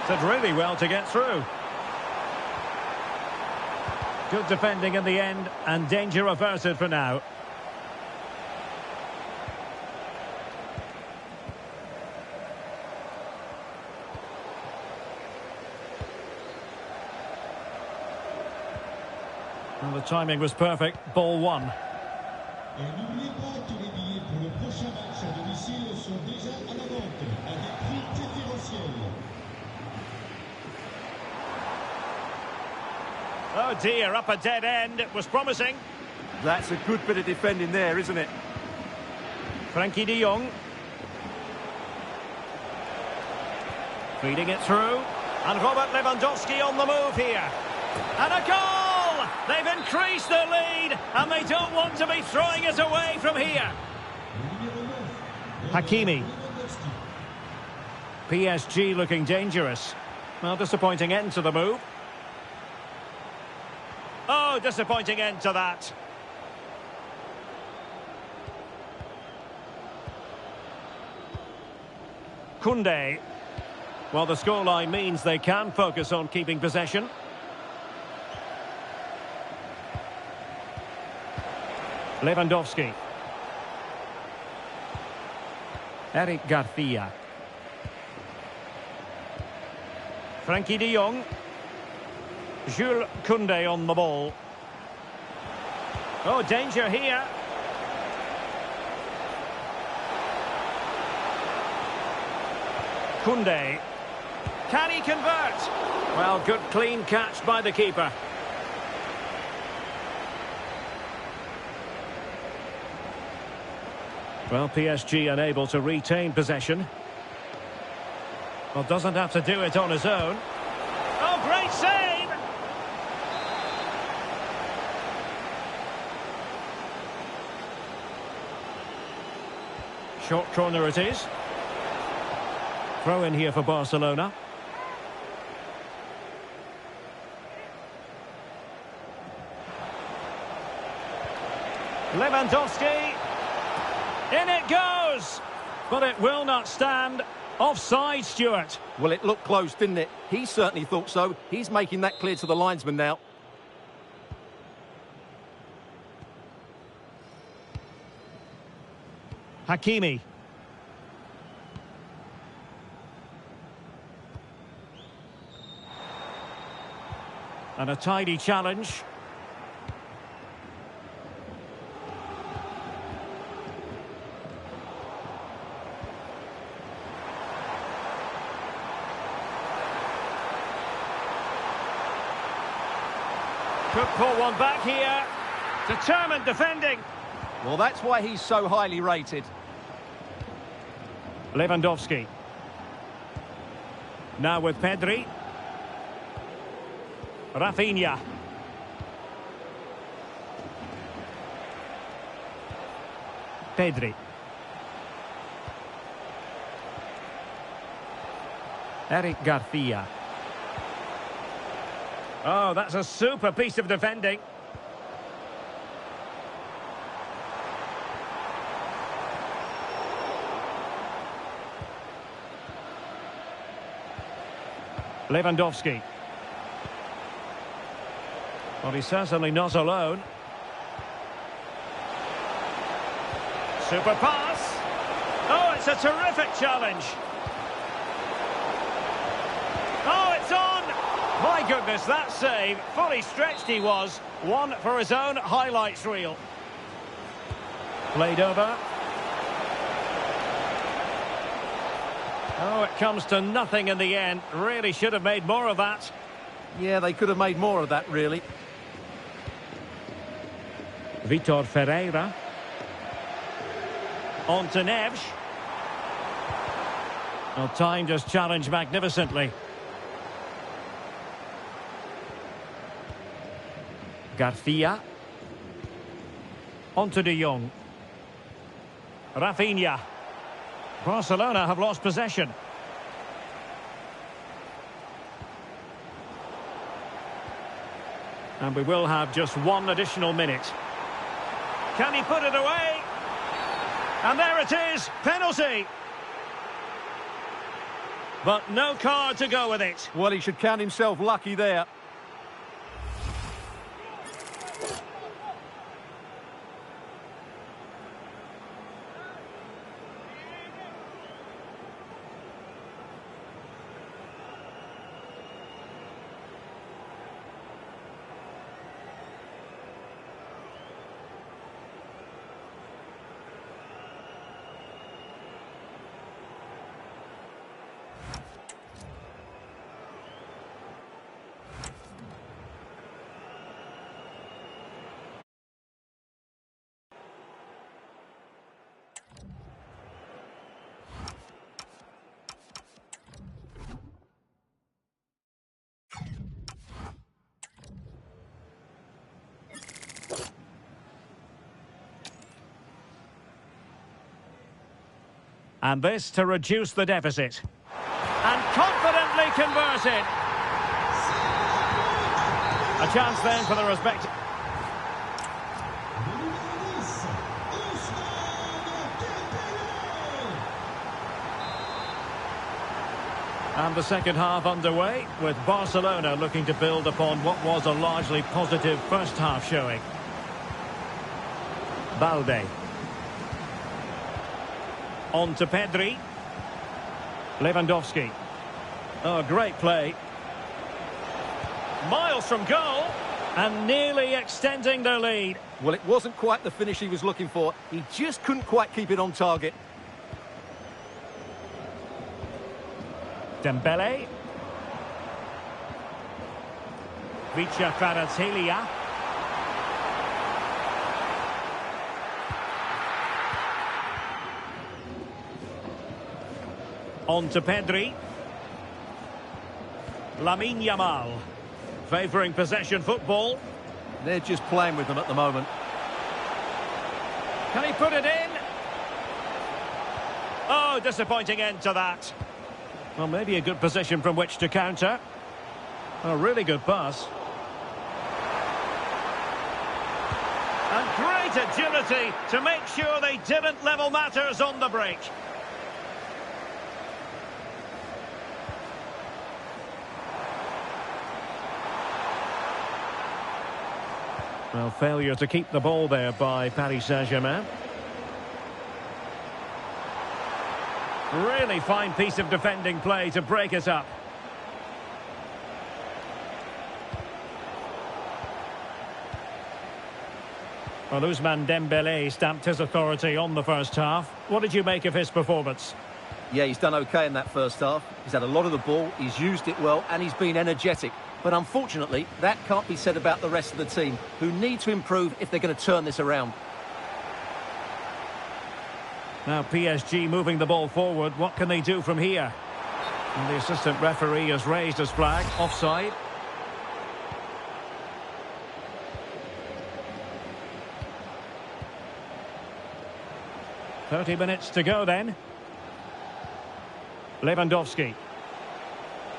Did really well to get through. Good defending in the end, and danger averted for now. And the timing was perfect. Ball one. Oh dear, up a dead end. It was promising. That's a good bit of defending there, isn't it? Frankie de Jong. Feeding it through. And Robert Lewandowski on the move here. And a goal! They've increased their lead, and they don't want to be throwing it away from here. Hakimi. PSG looking dangerous. Well, disappointing end to the move. Oh, disappointing end to that. Koundé. Well, the scoreline means they can focus on keeping possession. Lewandowski. Eric Garcia. Frankie de Jong. Jules Koundé on the ball. Oh, danger here. Koundé. Can he convert? Well, good clean catch by the keeper. Well, PSG unable to retain possession. Well, doesn't have to do it on his own. Oh, great save! Short corner it is. Throw in here for Barcelona. Lewandowski. In it goes! But it will not stand. Offside, Stuart. Well, it looked close, didn't it? He certainly thought so. He's making that clear to the linesman now. Hakimi. And a tidy challenge. Could pull one back here. Determined defending. Well, that's why he's so highly rated. Lewandowski. Now with Pedri. Rafinha. Pedri. Eric Garcia. Oh, that's a super piece of defending. Lewandowski. Well, he's certainly not alone. Super pass. Oh, it's a terrific challenge. Oh, it's on. My goodness, that save. Fully stretched he was. One for his own highlights reel. Played over. Oh, it comes to nothing in the end. Really should have made more of that. Yeah, they could have made more of that, really. Vitor Ferreira. On to Neves. Well, timed his challenge magnificently. Garcia. On to de Jong. Rafinha. Barcelona have lost possession. And we will have just one additional minute. Can he put it away? And there it is, penalty. But no card to go with it. Well, he should count himself lucky there. And this to reduce the deficit. And confidently converted. A chance then for the respective... And the second half underway, with Barcelona looking to build upon what was a largely positive first half showing. Balde. On to Pedri. Lewandowski. Oh, great play. Miles from goal. And nearly extending their lead. Well, it wasn't quite the finish he was looking for. He just couldn't quite keep it on target. Dembele. Vicha Kvaratskhelia. On to Pedri. Lamine Yamal. Favouring possession football. They're just playing with them at the moment. Can he put it in? Oh, disappointing end to that. Well, maybe a good position from which to counter. A really good pass. And great agility to make sure they didn't level matters on the break. Well, failure to keep the ball there by Paris Saint-Germain. Really fine piece of defending play to break it up. Well, Ousmane Dembele stamped his authority on the first half. What did you make of his performance? Yeah, he's done okay in that first half. He's had a lot of the ball, he's used it well, and he's been energetic. But unfortunately, that can't be said about the rest of the team, who need to improve if they're going to turn this around. Now PSG moving the ball forward. What can they do from here? And the assistant referee has raised his flag. Offside. "30 minutes to go then." Lewandowski.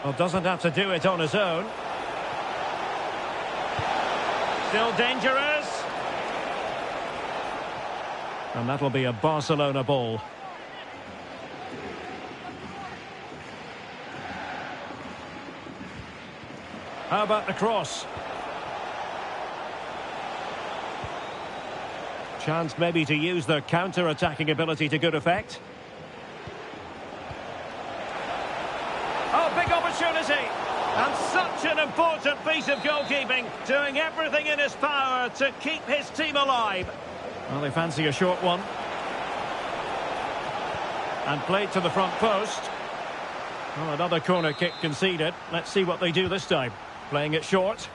Well, doesn't have to do it on his own. Still dangerous. And that'll be a Barcelona ball. How about the cross? Chance maybe to use their counter-attacking ability to good effect. Oh, big opportunity! And such an important piece of goalkeeping, doing everything in his power to keep his team alive. Well, they fancy a short one. And played to the front post. Well, another corner kick conceded. Let's see what they do this time. Playing it short.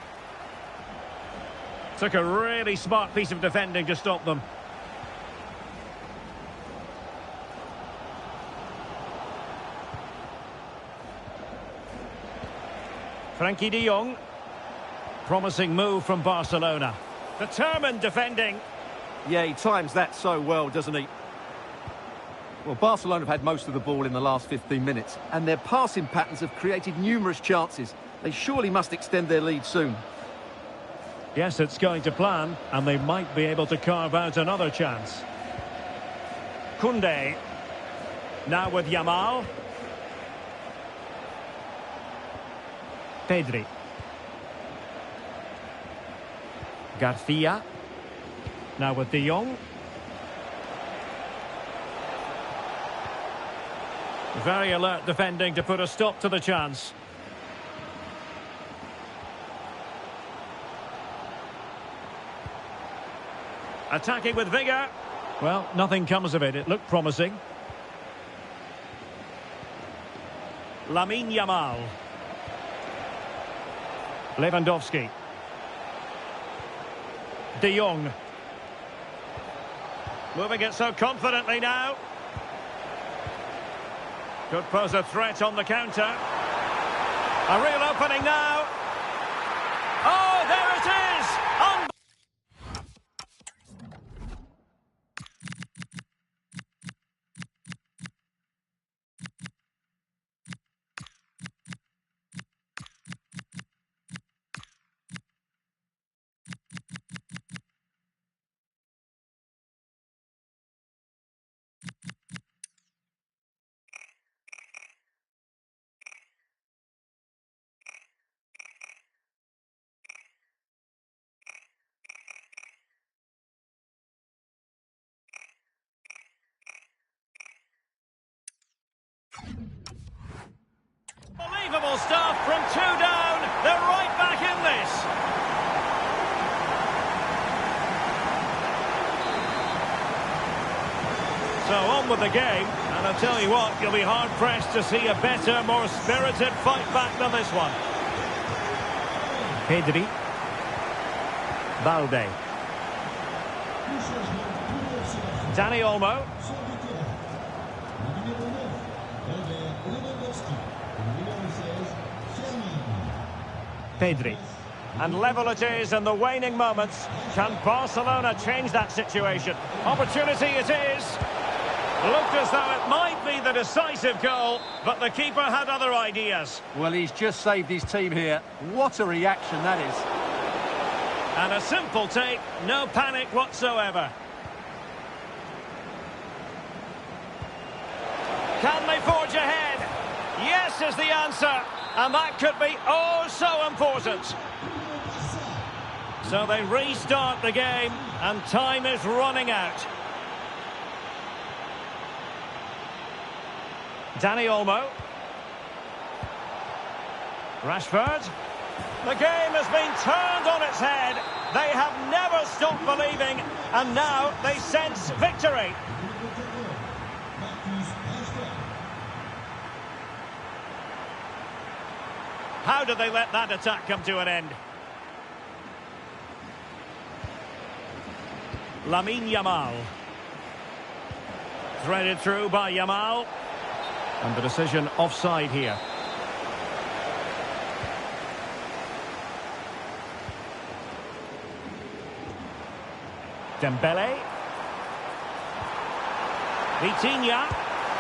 Took a really smart piece of defending to stop them. Frankie de Jong. Promising move from Barcelona. Determined defending. Yeah, he times that so well, doesn't he? Well, Barcelona have had most of the ball in the last 15 minutes, and their passing patterns have created numerous chances. They surely must extend their lead soon. Yes, it's going to plan, and they might be able to carve out another chance. Koundé. Now with Yamal. Pedri. Garcia. Now with de Jong. Very alert defending to put a stop to the chance. Attacking with vigour. Well, nothing comes of it. It looked promising. Lamine Yamal. Lewandowski. De Jong. Moving it so confidently now. Could pose a threat on the counter. A real opening now. Oh, there it is! Unbelievable stuff from 2 down. They're right back in this. So on with the game, and I tell you what, you'll be hard-pressed to see a better, more spirited fight back than this one. Pedri. Balde. Dani Olmo. Pedri. And level it is in the waning moments. Can Barcelona change that situation? Opportunity it is. Looked as though it might be the decisive goal, but the keeper had other ideas. Well, he's just saved his team here. What a reaction that is. And a simple take, no panic whatsoever. Can they forge ahead? Yes is the answer. And that could be oh so important. So they restart the game, and time is running out. Dani Olmo. Rashford. The game has been turned on its head. They have never stopped believing, and now they sense victory. How did they let that attack come to an end? Lamine Yamal. Threaded through by Yamal. And the decision offside here. Dembele. Vitinha.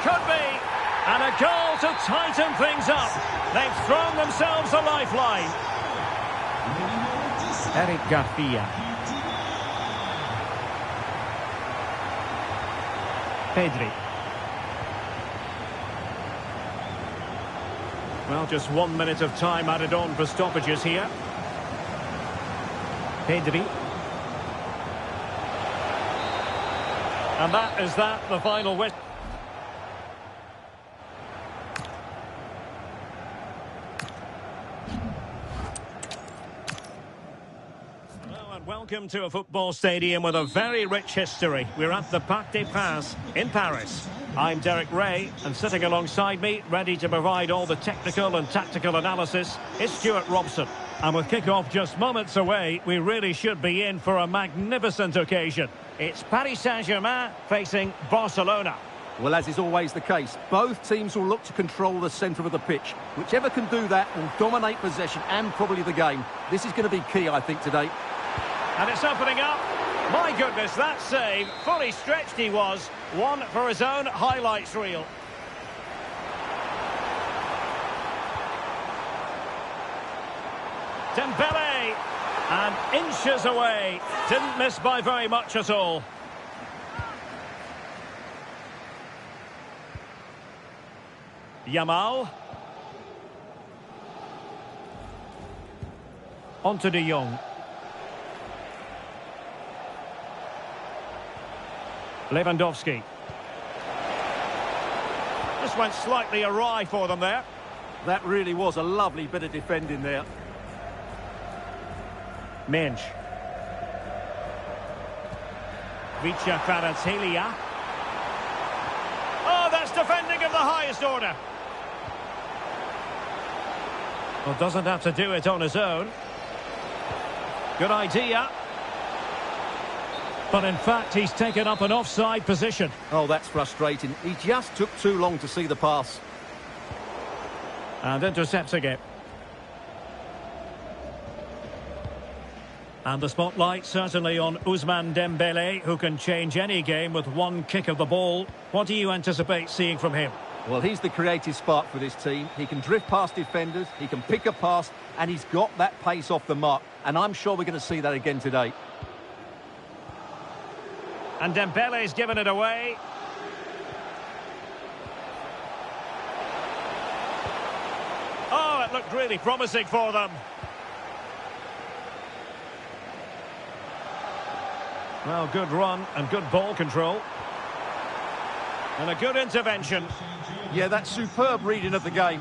Could be. And a goal to tighten things up. They've thrown themselves a lifeline. Eric Garcia. Pedri. Well, just 1 minute of time added on for stoppages here. Pedri. And that is the final whistle. Welcome to a football stadium with a very rich history. We're at the Parc des Princes in Paris. I'm Derek Ray, and sitting alongside me, ready to provide all the technical and tactical analysis, is Stuart Robson. And with kick-off just moments away, we really should be in for a magnificent occasion. It's Paris Saint-Germain facing Barcelona. Well, as is always the case, both teams will look to control the centre of the pitch. Whichever can do that will dominate possession and probably the game. This is going to be key, I think, today. And it's opening up. My goodness, that save. Fully stretched he was. One for his own highlights reel. Dembele. And inches away. Didn't miss by very much at all. Yamal. On to De Jong. Lewandowski. Just went slightly awry for them there. That really was a lovely bit of defending there. Mensch. Vicha Kvaratskhelia. Oh, that's defending of the highest order. Well, doesn't have to do it on his own. Good idea. But in fact, he's taken up an offside position. Oh, that's frustrating. He just took too long to see the pass. And intercepting it. And the spotlight certainly on Ousmane Dembele, who can change any game with one kick of the ball. What do you anticipate seeing from him? Well, he's the creative spark for this team. He can drift past defenders, he can pick a pass, and he's got that pace off the mark. And I'm sure we're going to see that again today. And Dembele's given it away. Oh, it looked really promising for them. Well, good run and good ball control. And a good intervention. Yeah, that's superb reading of the game.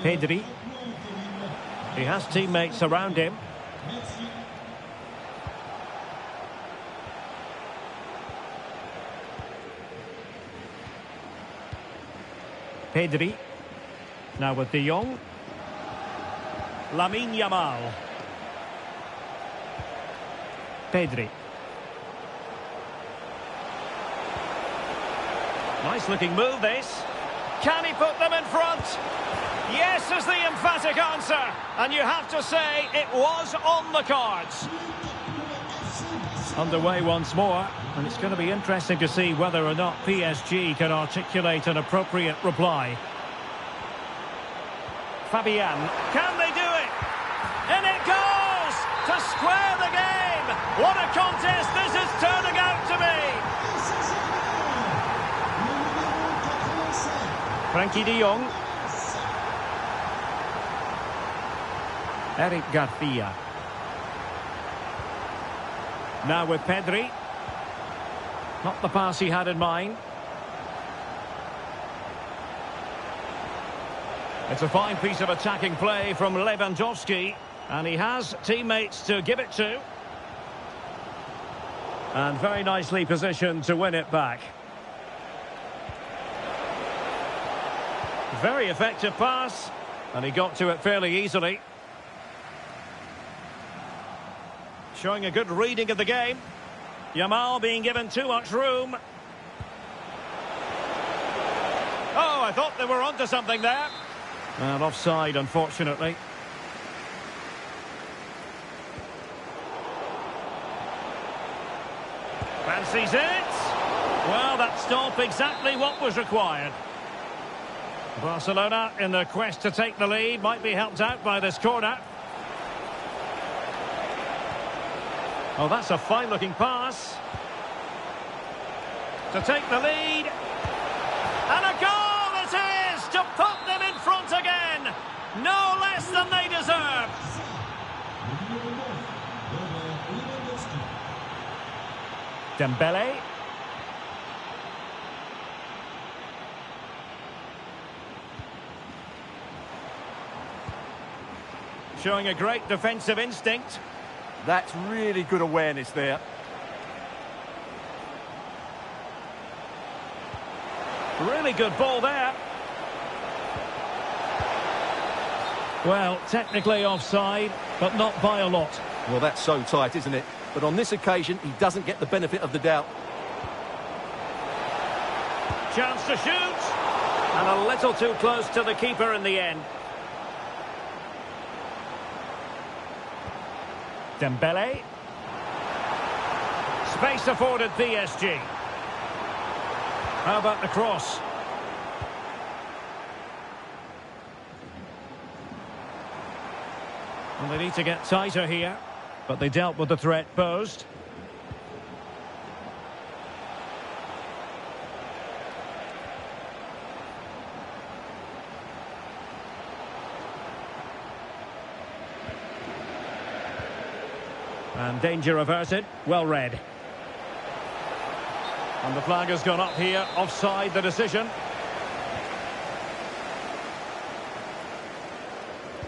Pedri. He has teammates around him. Pedri. Now with De Jong. Lamine Yamal. Pedri. Nice looking move this. Can he put them in front? Yes is the emphatic answer. And you have to say it was on the cards. Underway once more. And it's going to be interesting to see whether or not PSG can articulate an appropriate reply. Fabian. Can they do it? And it goes to square the game. What a contest this is turning out to be. Frankie de Jong. Eric Garcia. Now with Pedri. Not the pass he had in mind. It's a fine piece of attacking play from Lewandowski. And he has teammates to give it to. And very nicely positioned to win it back. Very effective pass. And he got to it fairly easily. Showing a good reading of the game. Yamal being given too much room. Oh, I thought they were onto something there. And offside, unfortunately. Fancies it. Well, that stop exactly what was required. Barcelona, in their quest to take the lead, might be helped out by this corner. Oh, that's a fine-looking pass. To take the lead. And a goal it is to put them in front again. No less than they deserve. Dembele. Showing a great defensive instinct. That's really good awareness there. Really good ball there. Well, technically offside, but not by a lot. Well, that's so tight, isn't it? But on this occasion, he doesn't get the benefit of the doubt. Chance to shoot. And a little too close to the keeper in the end. Dembele. Space afforded PSG. How about the cross? Well, they need to get tighter here, but they dealt with the threat posed. And danger averted. Well read. And the flag has gone up here. Offside the decision.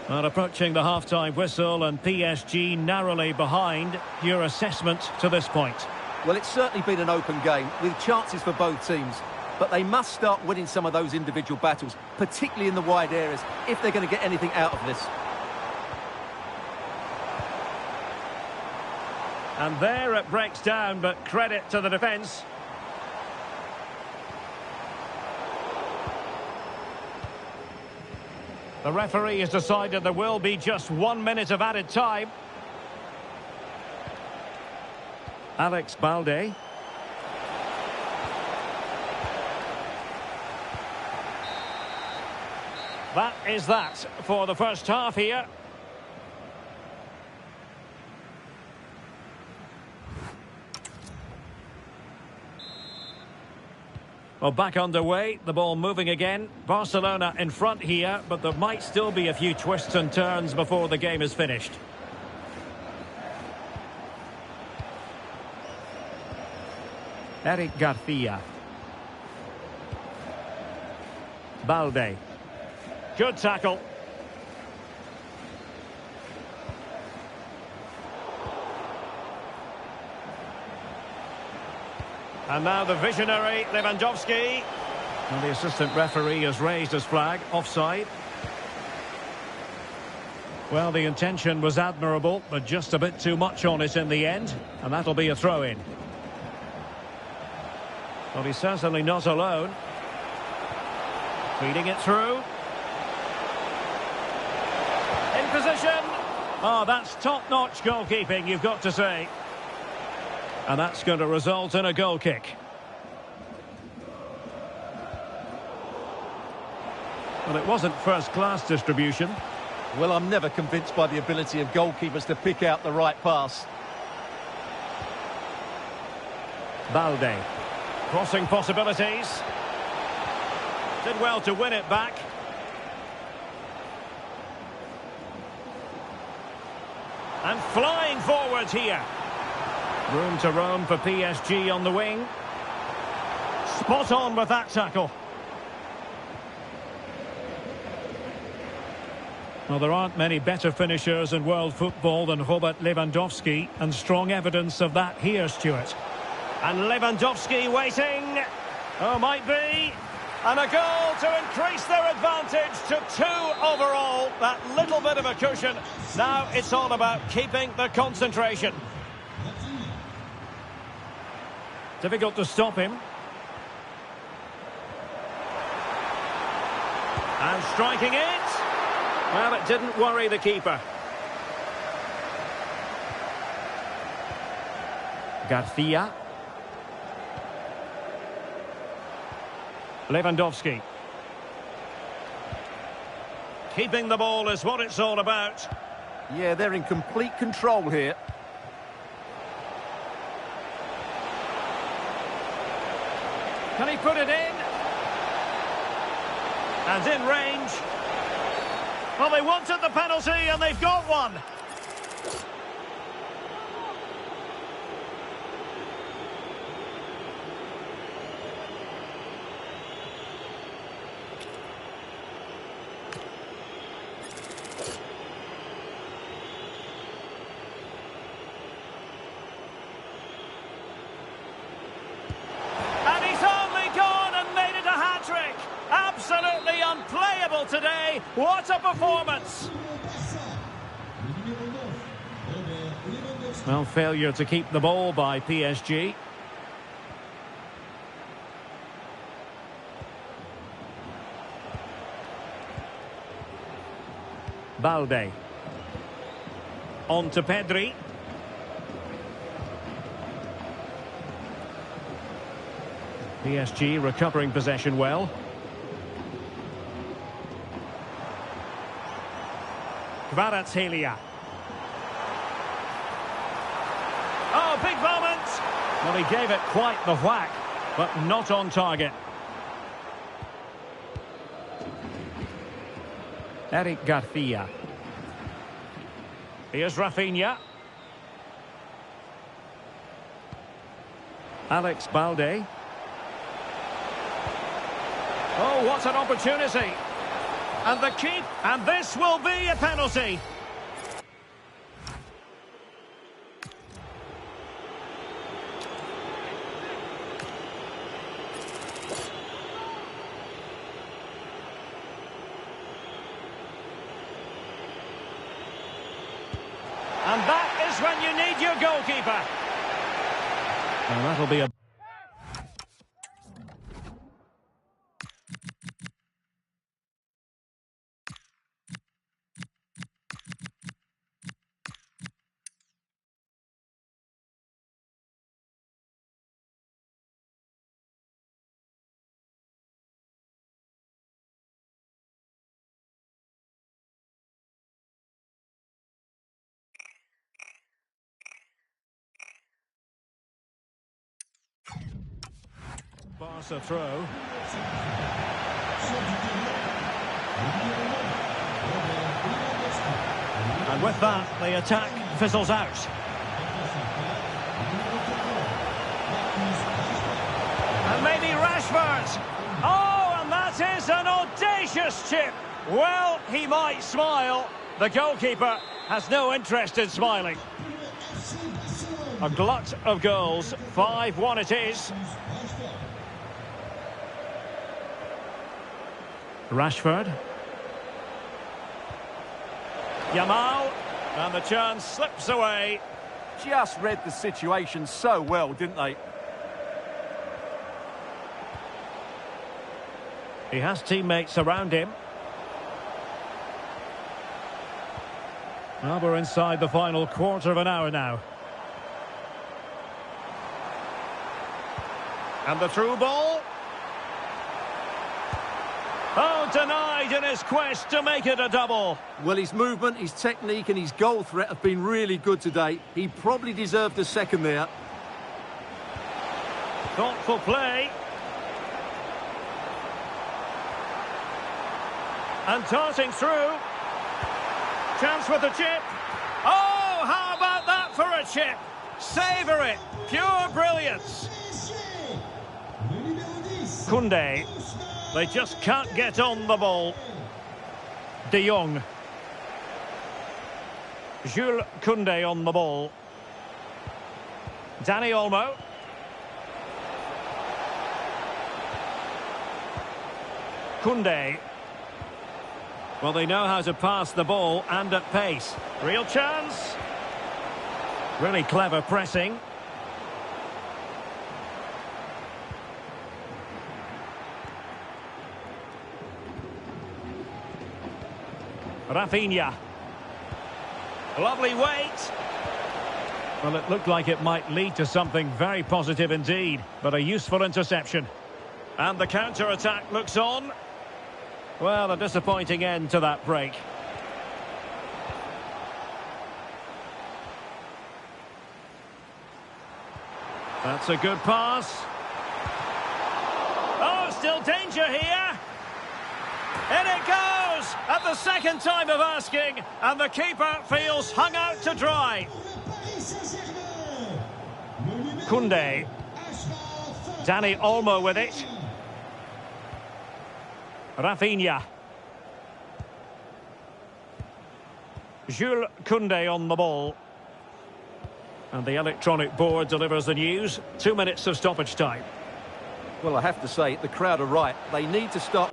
And approaching the half-time whistle, and PSG narrowly behind. Your assessment to this point? Well, it's certainly been an open game with chances for both teams. But they must start winning some of those individual battles, particularly in the wide areas, if they're going to get anything out of this. And there it breaks down, but credit to the defence. The referee has decided there will be just 1 minute of added time. Alex Balde. That is that for the first half here. Well, back underway, the ball moving again. Barcelona in front here, but there might still be a few twists and turns before the game is finished. Eric Garcia. Balde. Good tackle. And now the visionary Lewandowski. And the assistant referee has raised his flag, offside. Well, the intention was admirable, but just a bit too much on it in the end. And that'll be a throw-in. Well, he's certainly not alone. Feeding it through. In position. Oh, that's top-notch goalkeeping, you've got to say. And that's going to result in a goal kick. Well, it wasn't first-class distribution. Well, I'm never convinced by the ability of goalkeepers to pick out the right pass. Balde. Crossing possibilities. Did well to win it back. And flying forward here. Room to roam for PSG on the wing. Spot on with that tackle. Well, there aren't many better finishers in world football than Robert Lewandowski, and strong evidence of that here, Stuart. And Lewandowski waiting. Oh, might be. And a goal to increase their advantage to 2 overall. That little bit of a cushion. Now it's all about keeping the concentration. Difficult to stop him. And striking it. Well, it didn't worry the keeper. Garcia. Lewandowski. Keeping the ball is what it's all about. Yeah, they're in complete control here. Can he put it in? And in range. Well, they wanted the penalty and they've got one. And he's only gone and made it a hat-trick. Absolutely unplayable today. What a performance. Well, failure to keep the ball by PSG. Balde. On to Pedri. PSG recovering possession well. Kvaratskhelia. Oh, big moment! Well, he gave it quite the whack, but not on target. Eric Garcia. Here's Rafinha. Alex Balde. Oh, what an opportunity! And the keep, and this will be a penalty. And that is when you need your goalkeeper. And that'll be a... Barca throw. And with that, the attack fizzles out. And maybe Rashford. Oh, and that is an audacious chip. Well, he might smile. The goalkeeper has no interest in smiling. A glut of goals. 5-1 it is. Rashford. Yamal. And the chance slips away. Just read the situation so well, didn't they? He has teammates around him. Well, we're inside the final quarter of an hour now. And the through ball. Oh, denied in his quest to make it a double. Well, his movement, his technique and his goal threat have been really good today. He probably deserved a second there. Thoughtful play. And tossing through. Chance with the chip. Oh, how about that for a chip? Savour it. Pure brilliance. Koundé. They just can't get on the ball. De Jong. Jules Koundé on the ball. Dani Olmo. Koundé. Well, they know how to pass the ball and at pace. Real chance. Really clever pressing. Rafinha. Lovely weight. Well, it looked like it might lead to something very positive indeed, but a useful interception. And the counter-attack looks on. Well, a disappointing end to that break. That's a good pass. Oh, still danger here. In it goes! At the second time of asking, and the keeper feels hung out to dry. Koundé. Dani Olmo with it. Rafinha. Jules Koundé on the ball. And the electronic board delivers the news. 2 minutes of stoppage time. Well, I have to say, the crowd are right. They need to start...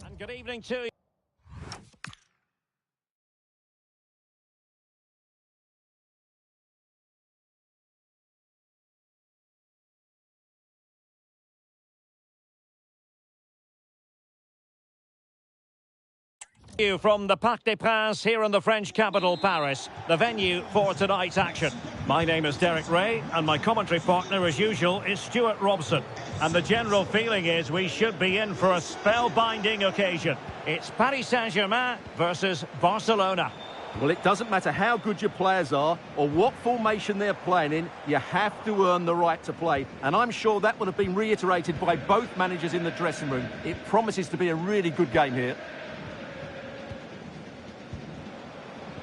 And good evening to you. From the Parc des Princes here in the French capital, Paris, the venue for tonight's action. My name is Derek Ray, and my commentary partner, as usual, is Stuart Robson. And the general feeling is we should be in for a spellbinding occasion. It's Paris Saint-Germain versus Barcelona. Well, it doesn't matter how good your players are or what formation they're playing in, you have to earn the right to play. And I'm sure that would have been reiterated by both managers in the dressing room. It promises to be a really good game here.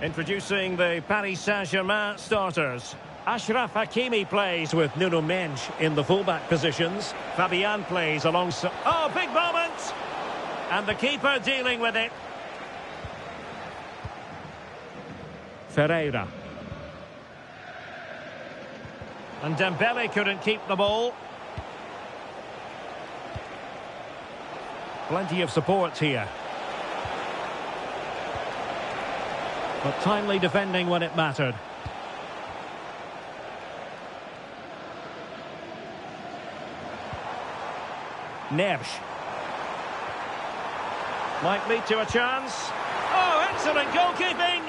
Introducing the Paris Saint-Germain starters. Achraf Hakimi plays with Nuno Mendes in the fullback positions. Fabian plays alongside... Oh, big moment! And the keeper dealing with it. Ferreira. And Dembele couldn't keep the ball. Plenty of support here. But timely defending when it mattered. Neves. Might lead to a chance. Oh, excellent goalkeeping!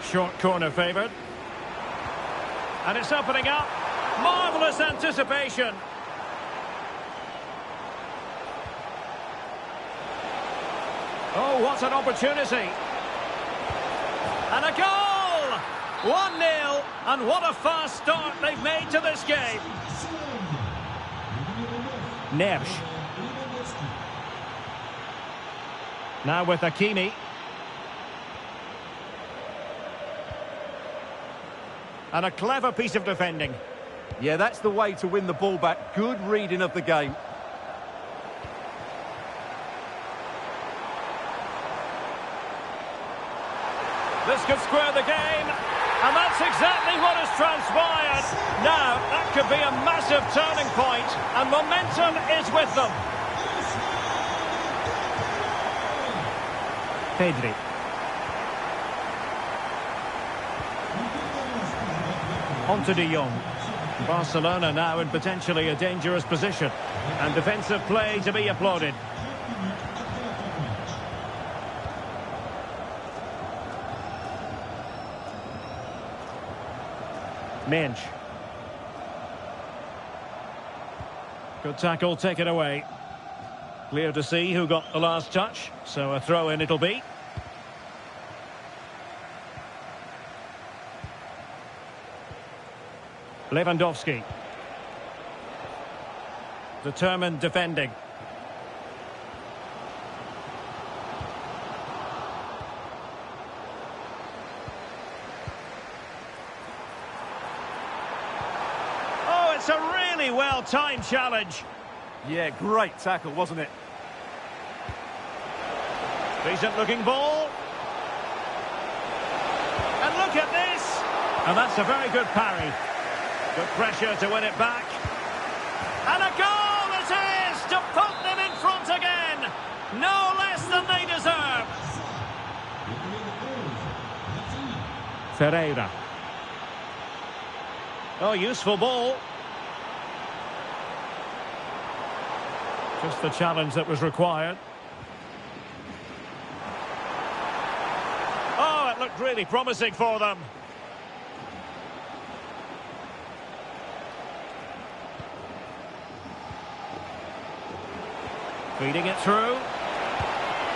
Short corner favoured. And it's opening up. Marvellous anticipation. Oh, what an opportunity. And a goal! 1-0, and what a fast start they've made to this game. Neves. Now with Hakimi. And a clever piece of defending. Yeah, that's the way to win the ball back. Good reading of the game. This could square the game. And that's exactly what has transpired. Now, that could be a massive turning point, and momentum is with them. Pedri. On to De Jong. Barcelona now in potentially a dangerous position. And defensive play to be applauded. Mensch. Good tackle, take it away. Clear to see who got the last touch, so a throw in it'll be. Lewandowski. Determined defending. Oh, it's a really well-timed challenge. Yeah, great tackle, wasn't it? Decent-looking ball. And look at this. And that's a very good parry. Good pressure to win it back. And a goal it is to put them in front again. No less than they deserve. Ferreira. Oh, useful ball. Just the challenge that was required. Oh, it looked really promising for them. Feeding it through.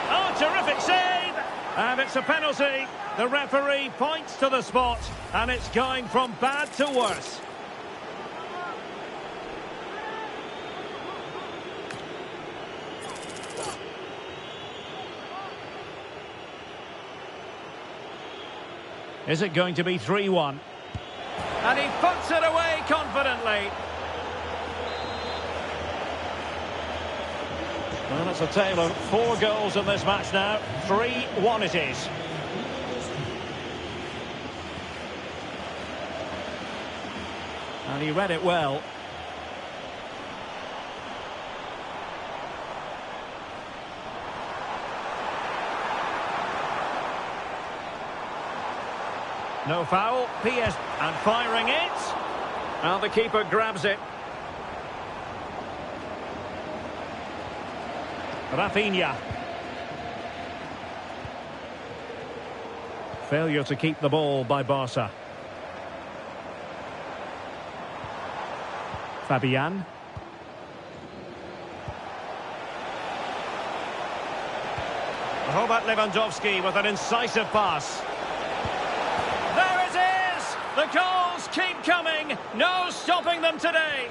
Oh, terrific save! And it's a penalty. The referee points to the spot, and it's going from bad to worse. Is it going to be 3-1? And he puts it away confidently. Well, it's a tale of 4 goals in this match now. 3-1 it is. And he read it well. No foul. PS and firing it. And the keeper grabs it. Rafinha. Failure to keep the ball by Barca. Fabian. Robert Lewandowski with an incisive pass. There it is! The goals keep coming. No stopping them today.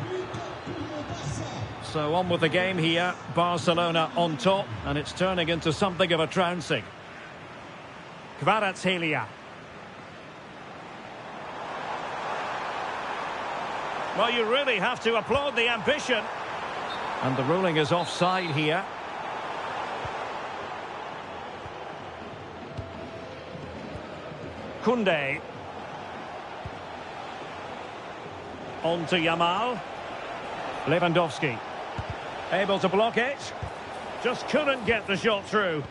So on with the game here. Barcelona on top, and it's turning into something of a trouncing. Kvaratskhelia. Well, you really have to applaud the ambition. And the ruling is offside here. Koundé. On to Yamal. Lewandowski. Able to block it. Just couldn't get the shot through.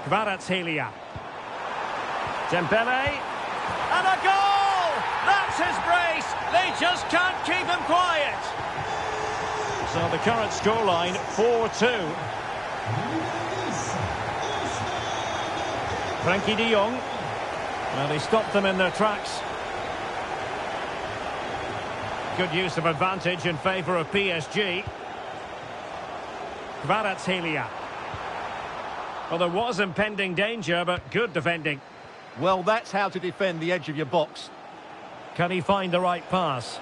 Kvaratskhelia. Dembele. And a goal! That's his brace. They just can't keep him quiet. So the current scoreline, 4-2. Frankie de Jong. Well, he stopped them in their tracks. Good use of advantage in favour of PSG. Kvaratskhelia. Well, there was impending danger, but good defending. Well, that's how to defend the edge of your box. Can he find the right pass?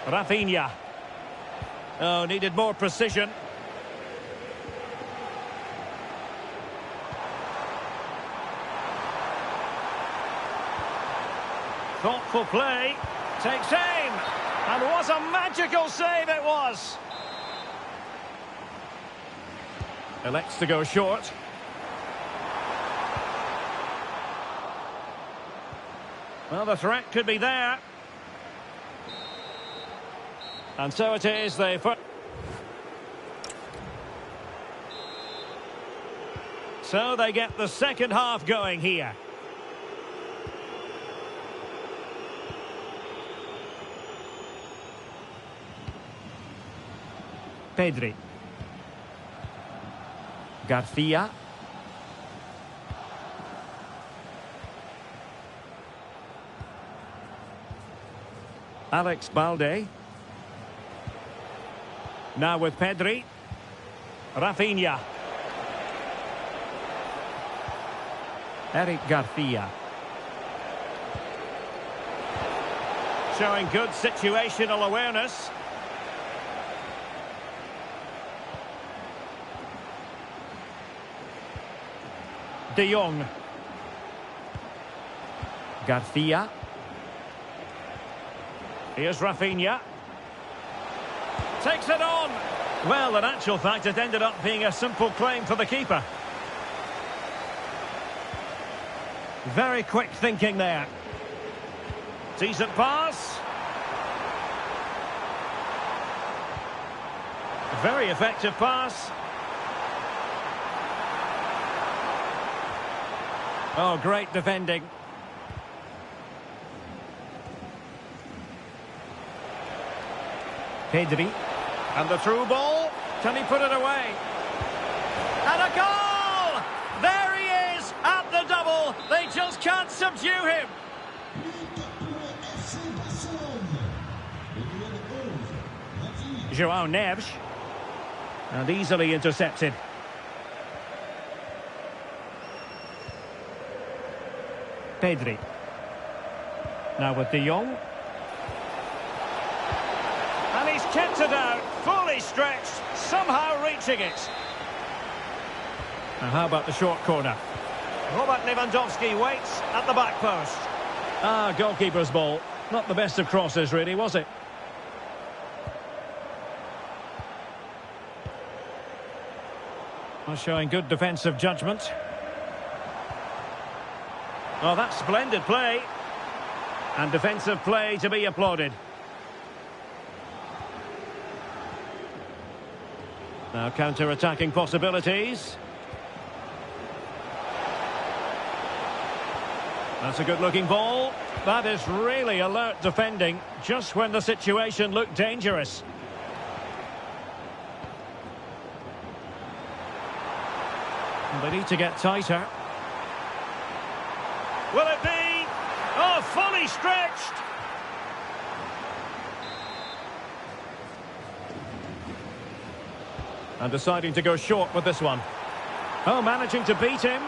Rafinha. Oh, needed more precision. Thoughtful play. Takes aim. And what was a magical save, it was. Elects to go short. Well, the threat could be there. And so it is, they... So they get the second half going here. Pedri. Garcia. Alex Balde. Now with Pedri. Rafinha. Eric Garcia. Showing good situational awareness. De Jong. Garcia. Here's Rafinha. Takes it on. Well, in actual fact, it ended up being a simple claim for the keeper. Very quick thinking there. Decent pass. Very effective pass. Oh, great defending. Pedri. And the through ball. Can he put it away? And a goal! There he is at the double. They just can't subdue him. João Neves. And easily intercepted. Pedri. Now with De Jong. And he's kept it out, fully stretched, somehow reaching it. Now how about the short corner? Robert Lewandowski waits at the back post. Ah, goalkeeper's ball. Not the best of crosses, really, was it? Well, showing good defensive judgment. Oh, that's splendid play. And defensive play to be applauded. Now counter-attacking possibilities. That's a good-looking ball. That is really alert defending, just when the situation looked dangerous. And they need to get tighter. Will it be? Oh, fully stretched. And deciding to go short with this one. Oh, managing to beat him.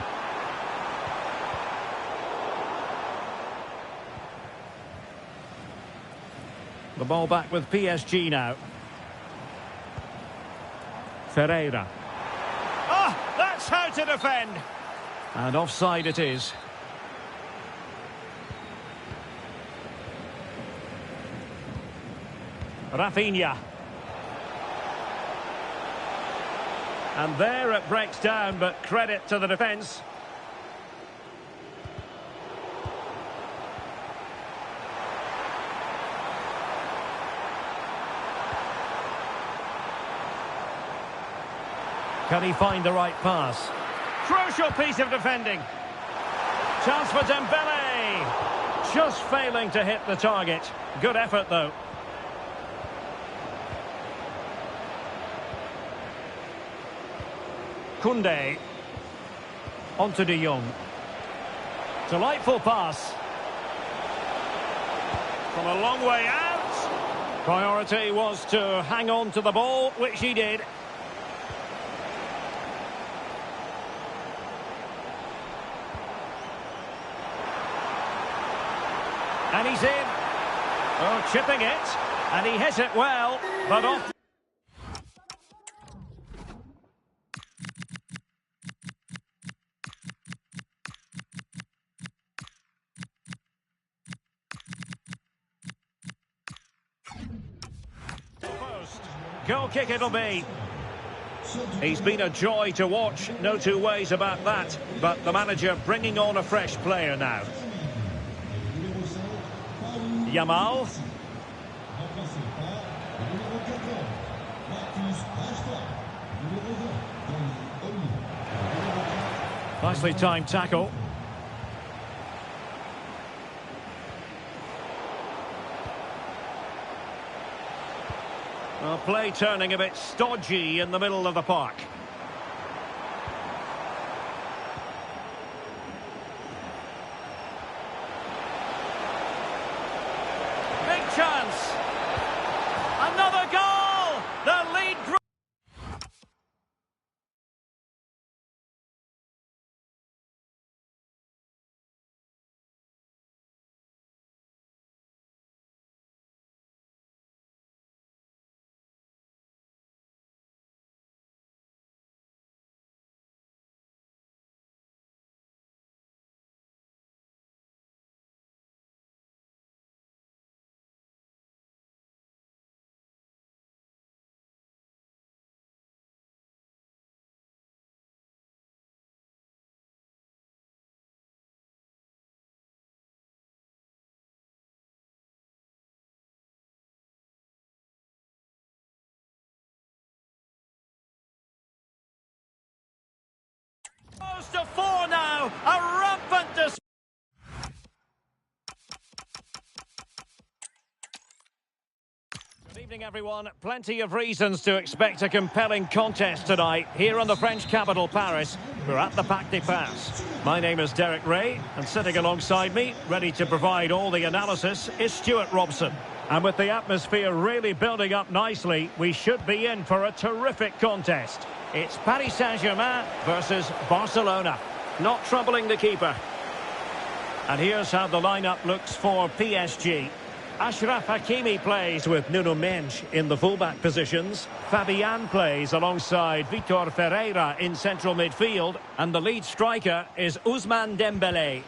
The ball back with PSG now. Ferreira. Oh, that's how to defend. And offside it is. Rafinha. And there it breaks down, but credit to the defence. Can he find the right pass? Crucial piece of defending. Chance for Dembele. Just failing to hit the target. Good effort, though. Koundé. On to De Jong. Delightful pass. From a long way out. Priority was to hang on to the ball, which he did. And he's in. Oh, chipping it. And he hit it well, but off. Goal kick it'll be. He's been a joy to watch, no two ways about that. But the manager bringing on a fresh player now. Yamal. Nicely timed tackle. Well, play turning a bit stodgy in the middle of the park. Big chance. Another goal. The lead. Close to 4 now. A rampant display. Good evening, everyone. Plenty of reasons to expect a compelling contest tonight here in the French capital, Paris. We're at the Parc des Princes. My name is Derek Ray, and sitting alongside me, ready to provide all the analysis, is Stuart Robson. And with the atmosphere really building up nicely, we should be in for a terrific contest. It's Paris Saint-Germain versus Barcelona. Not troubling the keeper. And here's how the lineup looks for PSG. Achraf Hakimi plays with Nuno Mendes in the fullback positions. Fabian plays alongside Vitor Ferreira in central midfield. And the lead striker is Ousmane Dembélé.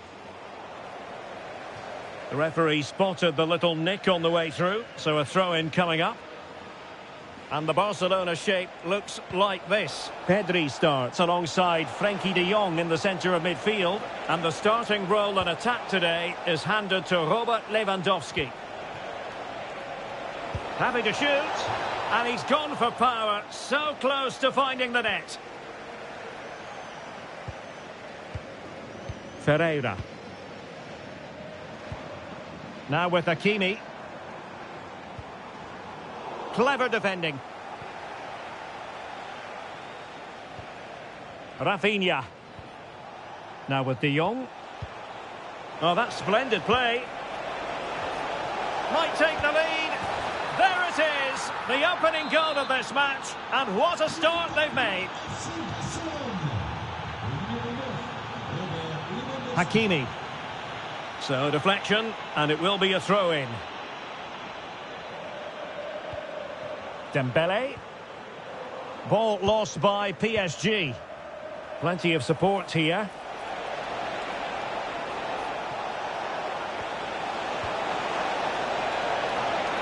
The referee spotted the little nick on the way through, so a throw-in coming up. And the Barcelona shape looks like this. Pedri starts alongside Frenkie de Jong in the centre of midfield. And the starting role in attack today is handed to Robert Lewandowski. Happy to shoot. And he's gone for power. So close to finding the net. Ferreira. Now with Hakimi. Clever defending. Rafinha. Now with De Jong. Oh, that's splendid play. Might take the lead. There it is. The opening goal of this match. And what a start they've made. Hakimi. So deflection, and it will be a throw-in. Dembele. Ball lost by PSG. Plenty of support here.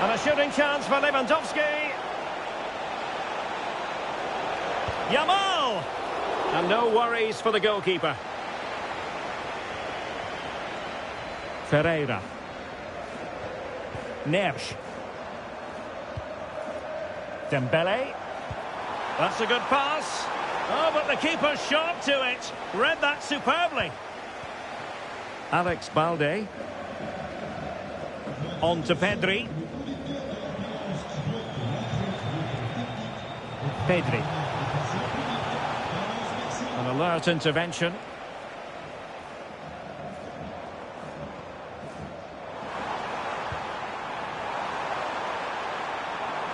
And a shooting chance for Lewandowski. Yamal. And no worries for the goalkeeper. Ferreira. Neves. Dembele. That's a good pass. Oh, but the keeper shot to it. Read that superbly. Alex Balde. On to Pedri. Pedri. An alert intervention.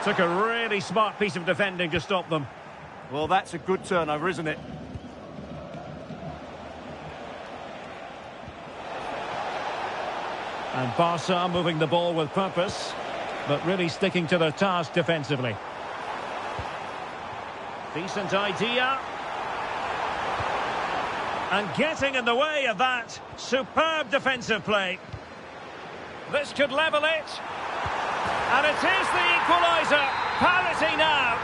Took a really smart piece of defending to stop them. Well, that's a good turnover, isn't it? And Barca moving the ball with purpose, but really sticking to their task defensively. Decent idea. And getting in the way of that. Superb defensive play. This could level it. And it is the equaliser. Parity now.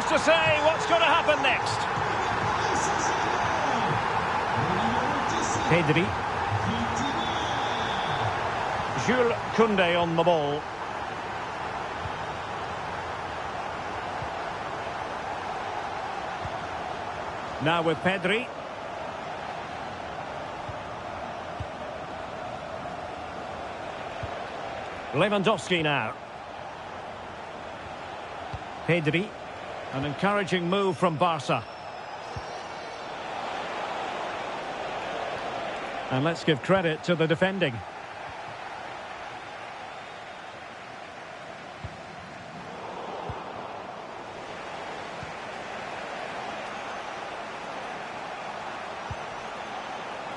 Who's to say what's going to happen next? Pedri. Jules Koundé on the ball. Now with Pedri. Lewandowski now. Pedri. An encouraging move from Barca. And let's give credit to the defending.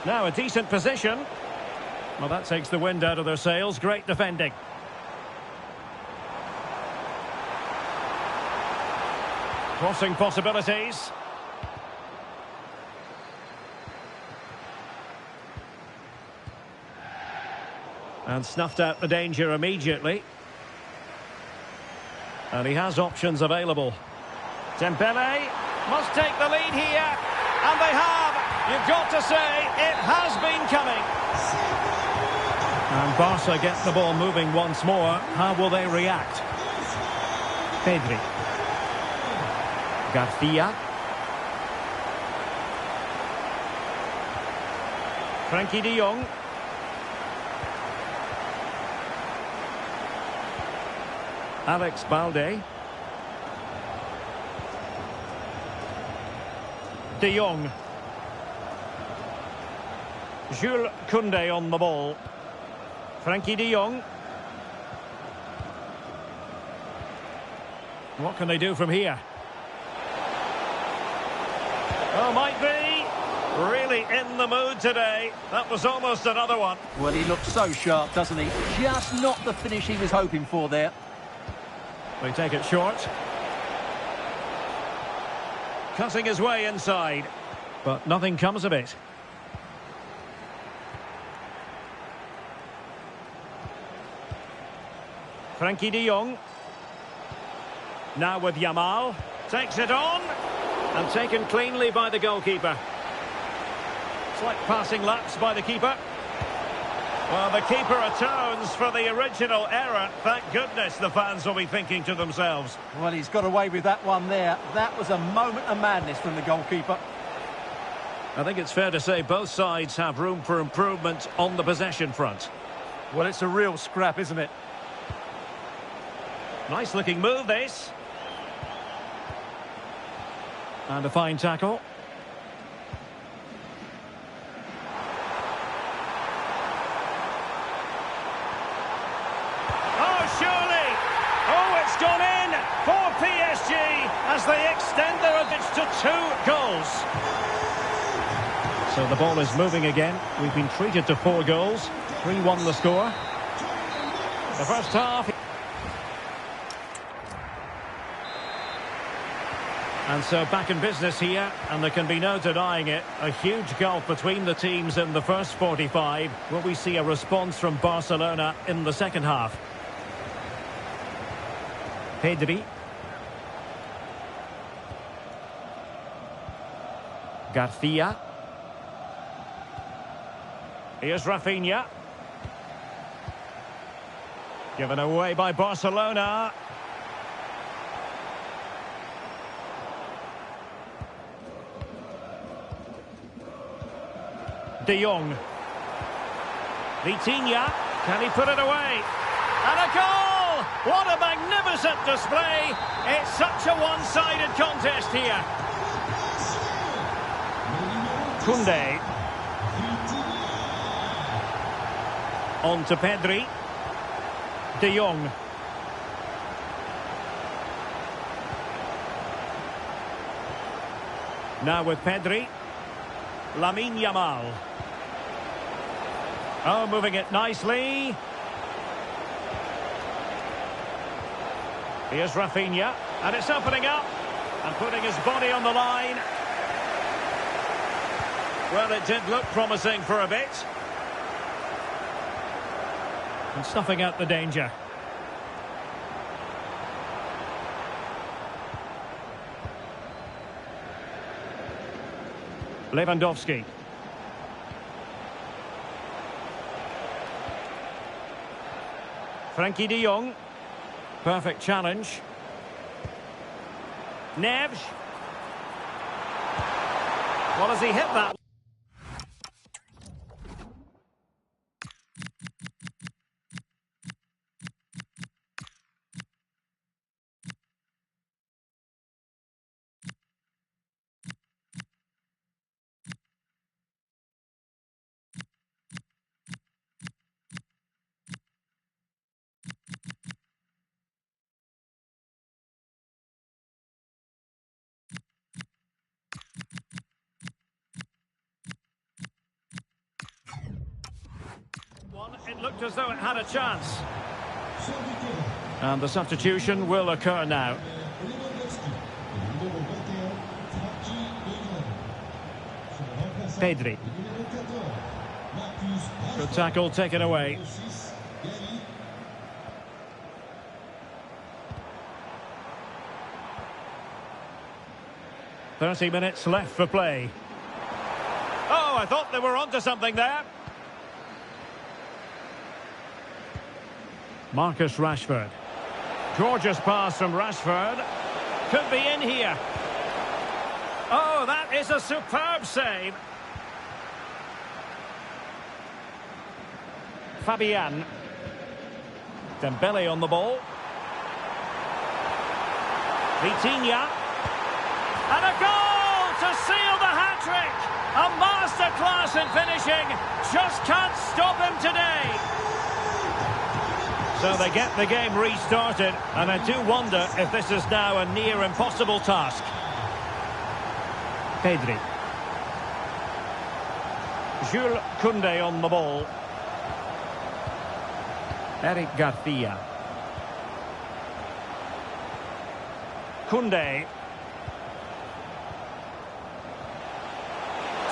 Now a decent position. Well, that takes the wind out of their sails. Great defending. Crossing possibilities. And snuffed out the danger immediately. And he has options available. Dembele must take the lead here. And they have. You've got to say, it has been coming. And Barca get the ball moving once more. How will they react? Pedri. Garcia. Frankie de Jong. Alex Balde. De Jong. Jules Koundé on the ball. Frankie de Jong. What can they do from here? Oh, might be. Really in the mood today. That was almost another one. Well, he looks so sharp, doesn't he? Just not the finish he was hoping for there. They take it short. Cutting his way inside. But nothing comes of it. Frankie de Jong. Now with Yamal. Takes it on. And taken cleanly by the goalkeeper. Slight passing lapse by the keeper. Well, the keeper atones for the original error. Thank goodness, the fans will be thinking to themselves. Well, he's got away with that one there. That was a moment of madness from the goalkeeper. I think it's fair to say both sides have room for improvement on the possession front. Well, it's a real scrap, isn't it? Nice looking move, this. And a fine tackle. Oh, surely! Oh, it's gone in for PSG as they extend their advantage to 2 goals. So the ball is moving again. We've been treated to 4 goals. 3-1 the score. The first half. And so back in business here, and there can be no denying it. A huge gulf between the teams in the first 45. Will we see a response from Barcelona in the second half? Pedri. Garcia. Here's Rafinha. Given away by Barcelona. De Jong. Vitinha. Can he put it away? And a goal! What a magnificent display! It's such a one-sided contest here. Koundé. On to Pedri. De Jong. Now with Pedri. Lamine Yamal. Oh, moving it nicely. Here's Rafinha. And it's opening up. And putting his body on the line. Well, it did look promising for a bit. And snuffing out the danger. Lewandowski. Frankie de Jong. Perfect challenge. Neves. Well, has he hit that? It looked as though it had a chance. And the substitution will occur now. Pedri. Good tackle taken away. "30 minutes left for play." Oh, I thought they were onto something there. Marcus Rashford. Gorgeous pass from Rashford. Could be in here. Oh, that is a superb save. Fabian. Dembele on the ball. Vitinha. And a goal to seal the hat-trick. A masterclass in finishing. Just can't stop him today. So they get the game restarted, and I do wonder if this is now a near impossible task. Pedri. Jules Koundé on the ball. Eric Garcia. Koundé.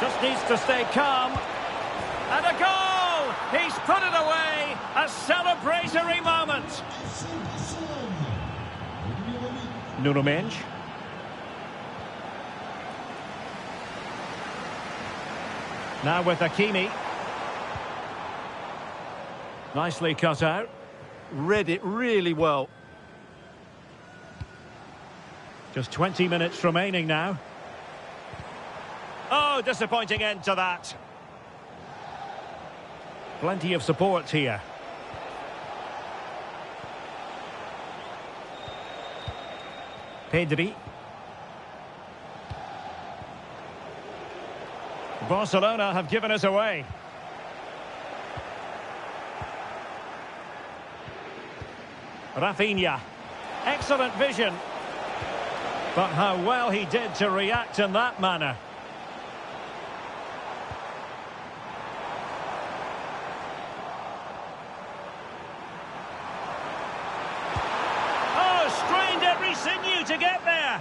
Just needs to stay calm. And a goal! He's put it away! A celebratory moment! Nuno Mendes. Now with Hakimi. Nicely cut out. Read it really well. Just 20 minutes remaining now. Oh, disappointing end to that. Plenty of support here. Pedri. Barcelona have given us away. Rafinha. Excellent vision. But how well he did to react in that manner. Every sinew to get there.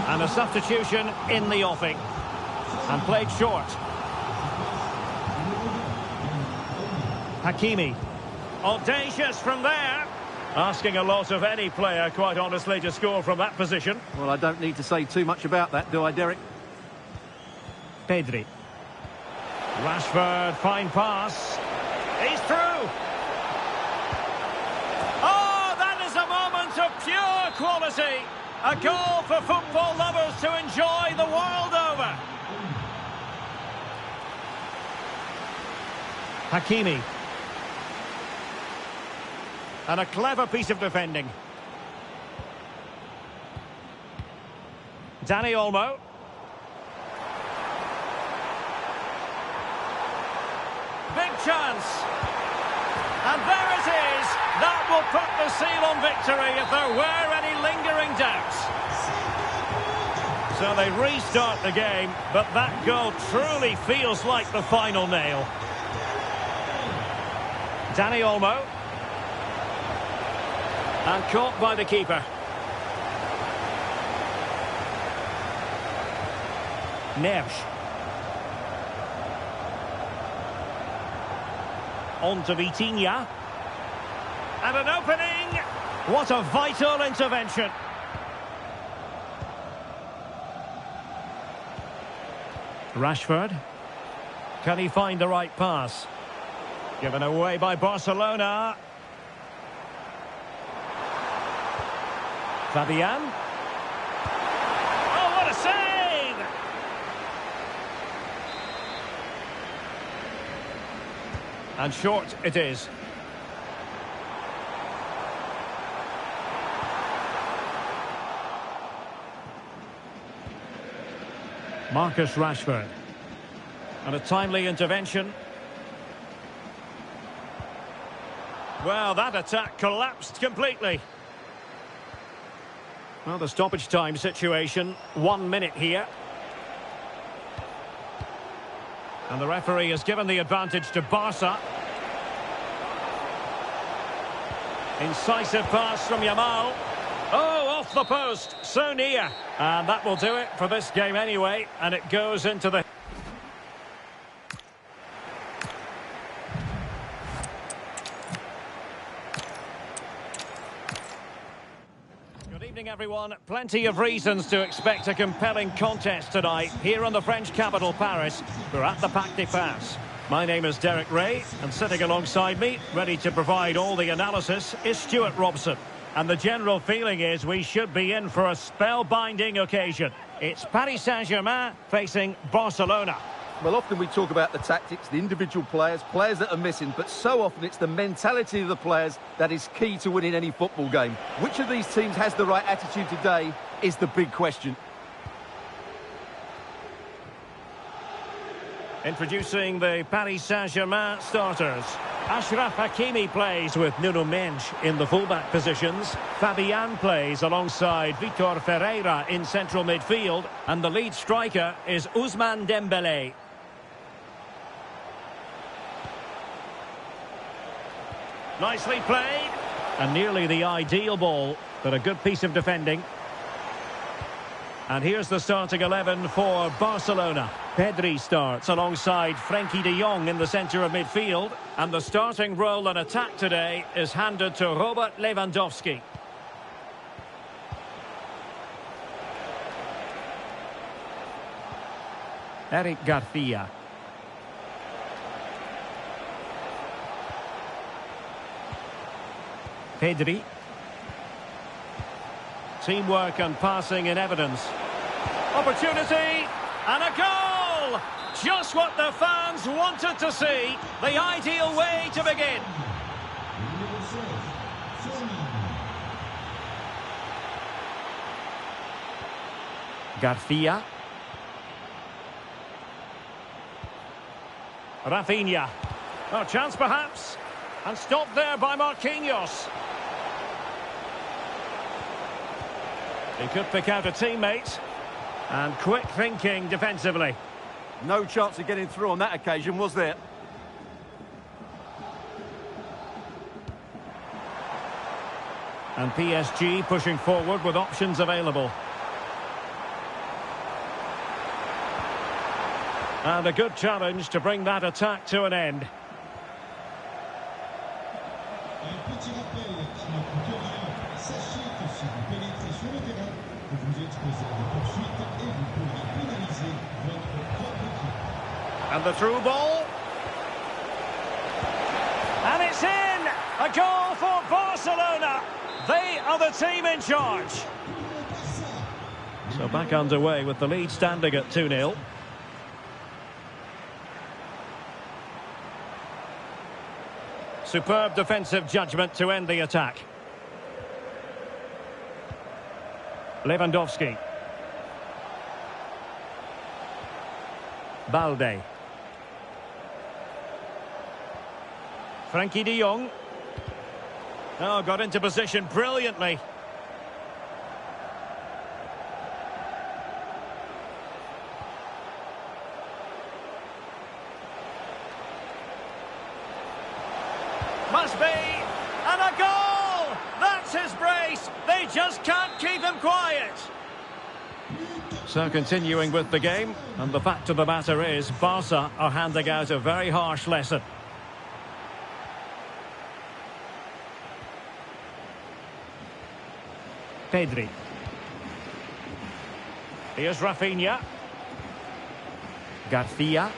And a substitution in the offing. And played short. Hakimi. Audacious from there. Asking a lot of any player, quite honestly, to score from that position. Well, I don't need to say too much about that, do I, Derek? Pedri. Rashford, fine pass. He's through. Oh, that is a moment of pure quality. A goal for football lovers to enjoy the world over. Hakimi. And a clever piece of defending. Dani Olmo. Big chance. And there it is. That will put the seal on victory if there were any lingering doubts. So they restart the game, but that goal truly feels like the final nail. Dani Olmo. And caught by the keeper. Neves. On to Vitinha. And an opening. What a vital intervention. Rashford. Can he find the right pass? Given away by Barcelona. Fabian. Oh, what a save! And short it is. Marcus Rashford. And a timely intervention. Well, that attack collapsed completely. Well, the stoppage time situation, 1 minute here. And the referee has given the advantage to Barca. Incisive pass from Yamal. Oh, off the post, so near. And that will do it for this game anyway, and it goes into the... Good evening, everyone. Plenty of reasons to expect a compelling contest tonight here in the French capital, Paris. We're at the Parc des Princes. My name is Derek Ray, and sitting alongside me, ready to provide all the analysis, is Stuart Robson. And the general feeling is we should be in for a spellbinding occasion. It's Paris Saint-Germain facing Barcelona. Well, often we talk about the tactics, the individual players that are missing, but so often it's the mentality of the players that is key to winning any football game. Which of these teams has the right attitude today is the big question. Introducing the Paris Saint-Germain starters. Achraf Hakimi plays with Nuno Mendes in the fullback positions. Fabian plays alongside Vitor Ferreira in central midfield. And the lead striker is Ousmane Dembélé. Nicely played. And nearly the ideal ball, but a good piece of defending. And here's the starting 11 for Barcelona. Pedri starts alongside Frenkie de Jong in the centre of midfield. And the starting role in attack today is handed to Robert Lewandowski. Eric Garcia. Pedri. Teamwork and passing in evidence. Opportunity and a goal! Just what the fans wanted to see. The ideal way to begin. Garcia. Rafinha. Oh, chance perhaps. And stopped there by Marquinhos. He could pick out a teammate. And quick thinking defensively. No chance of getting through on that occasion, was there? And PSG pushing forward with options available. And a good challenge to bring that attack to an end. And the through ball. And it's in! A goal for Barcelona! They are the team in charge. So back underway with the lead standing at 2-0. Superb defensive judgment to end the attack. Lewandowski. Balde. Frenkie de Jong. Oh, got into position brilliantly. Must be. And a goal! That's his brace. They just can't keep him quiet. So continuing with the game, and the fact of the matter is Barca are handing out a very harsh lesson. Pedri. Here's Rafinha. Garcia.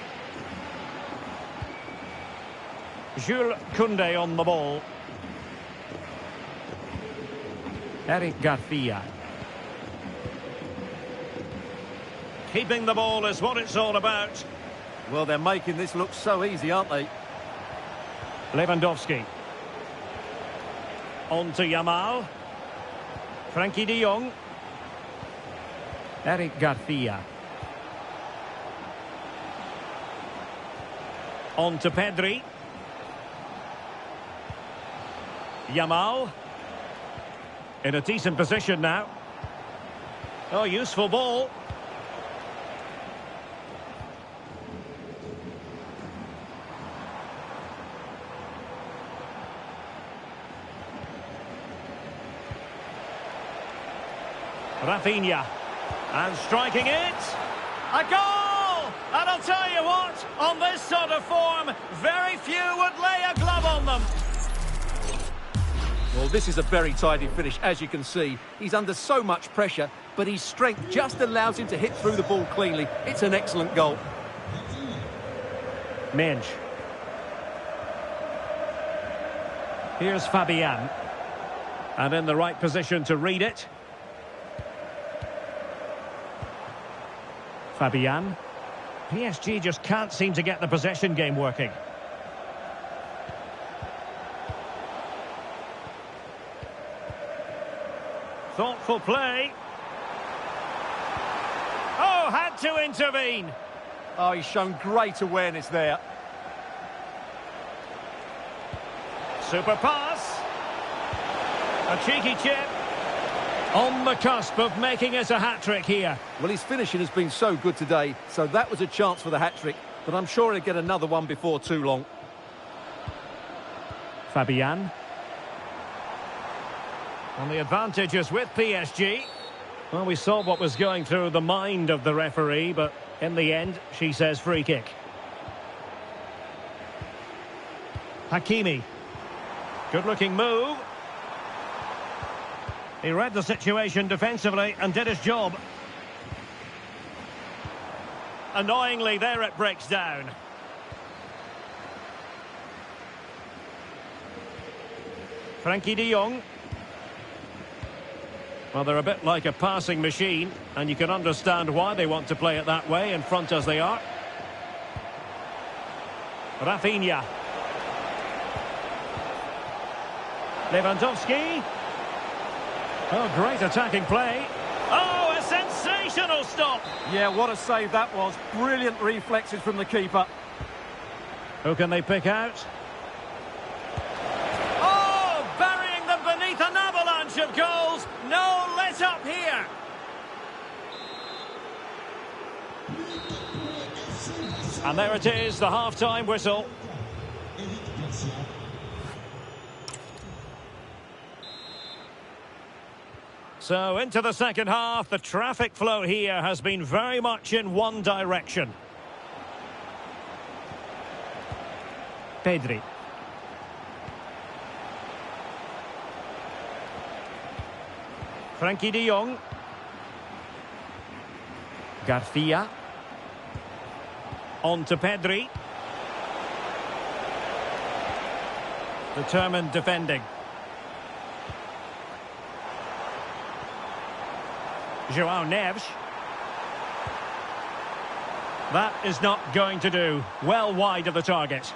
Jules Koundé on the ball. Eric Garcia. Keeping the ball is what it's all about. Well, they're making this look so easy, aren't they? Lewandowski. On to Yamal. Frankie de Jong. Eric Garcia. On to Pedri. Yamal. In a decent position now. Oh, useful ball. Rafinha. And striking it. A goal! And I'll tell you what, on this sort of form, very few would lay a glove on them. Well, this is a very tidy finish, as you can see. He's under so much pressure, but his strength just allows him to hit through the ball cleanly. It's an excellent goal. Mensch. Here's Fabian. And in the right position to read it. Fabian. PSG just can't seem to get the possession game working. Thoughtful play. Oh, had to intervene. Oh, he's shown great awareness there. Super pass. A cheeky chip. On the cusp of making it a hat-trick here. Well, his finishing has been so good today, so that was a chance for the hat-trick, but I'm sure he'll get another one before too long. Fabian. And the advantage is with PSG. Well, we saw what was going through the mind of the referee, but in the end, she says free kick. Hakimi. Good-looking move. He read the situation defensively and did his job. Annoyingly, there it breaks down. Frankie de Jong. Well, they're a bit like a passing machine, and you can understand why they want to play it that way, in front as they are. Rafinha. Lewandowski. Oh, great attacking play. Oh, a sensational stop. Yeah, what a save that was. Brilliant reflexes from the keeper. Who can they pick out? Oh, burying them beneath an avalanche of goals. No let up here. And there it is, the half-time whistle. So into the second half, the traffic flow here has been very much in one direction. Pedri. Frankie de Jong. Garcia. On to Pedri. Determined defending. João Neves. That is not going to do. Well wide of the target.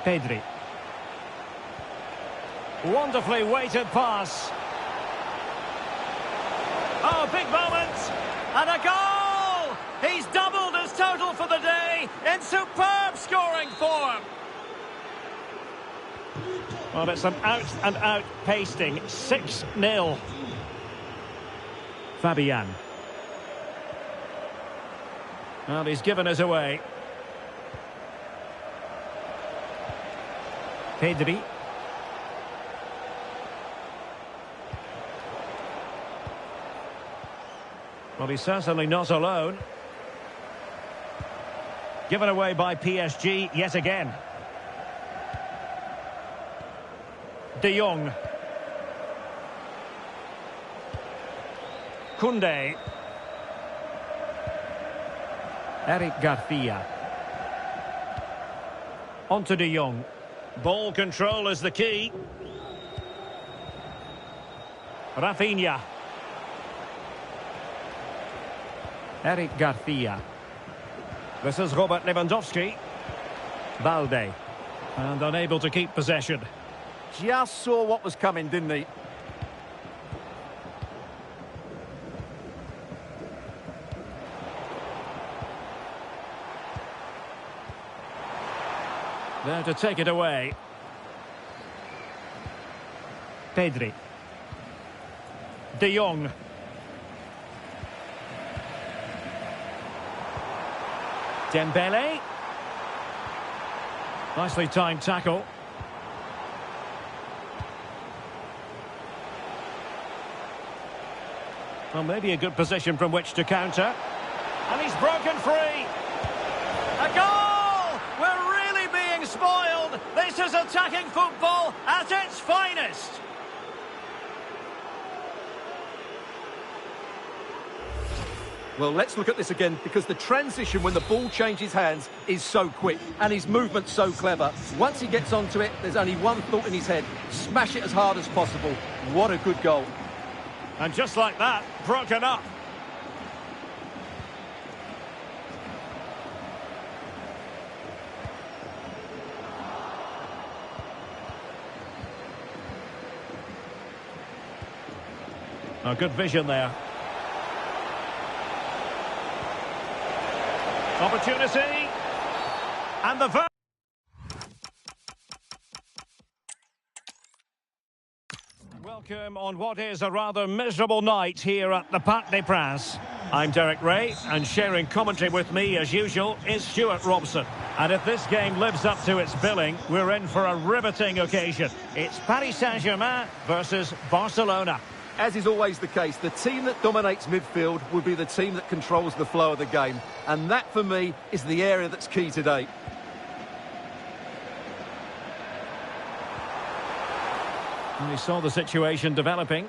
Pedri. Wonderfully weighted pass. Oh, big moment. And a goal! He's doubled his total for the day in superb scoring form. Well, it's an out-and-out pasting. 6-0. Fabian. Well, he's given us away. Pedri. Well, he's certainly not alone. Given away by PSG yet again. De Jong. Koundé. Eric Garcia. Onto De Jong. Ball control is the key. Rafinha. Eric Garcia. This is Robert Lewandowski. Balde. And unable to keep possession. Just saw what was coming, didn't he? There to take it away. Pedri. De Jong. Dembele. Nicely timed tackle. Well, maybe a good position from which to counter. And he's broken free. A goal! We're really being spoiled. This is attacking football at its finest. Well, let's look at this again, because the transition when the ball changes hands is so quick and his movement's so clever. Once he gets onto it, there's only one thought in his head: smash it as hard as possible. What a good goal. And just like that, broken up. A good vision there. Opportunity. And the... Welcome on what is a rather miserable night here at the Parc des Princes. I'm Derek Ray, and sharing commentary with me, as usual, is Stuart Robson. And if this game lives up to its billing, we're in for a riveting occasion. It's Paris Saint-Germain versus Barcelona. As is always the case, the team that dominates midfield will be the team that controls the flow of the game. And that, for me, is the area that's key today. And we saw the situation developing.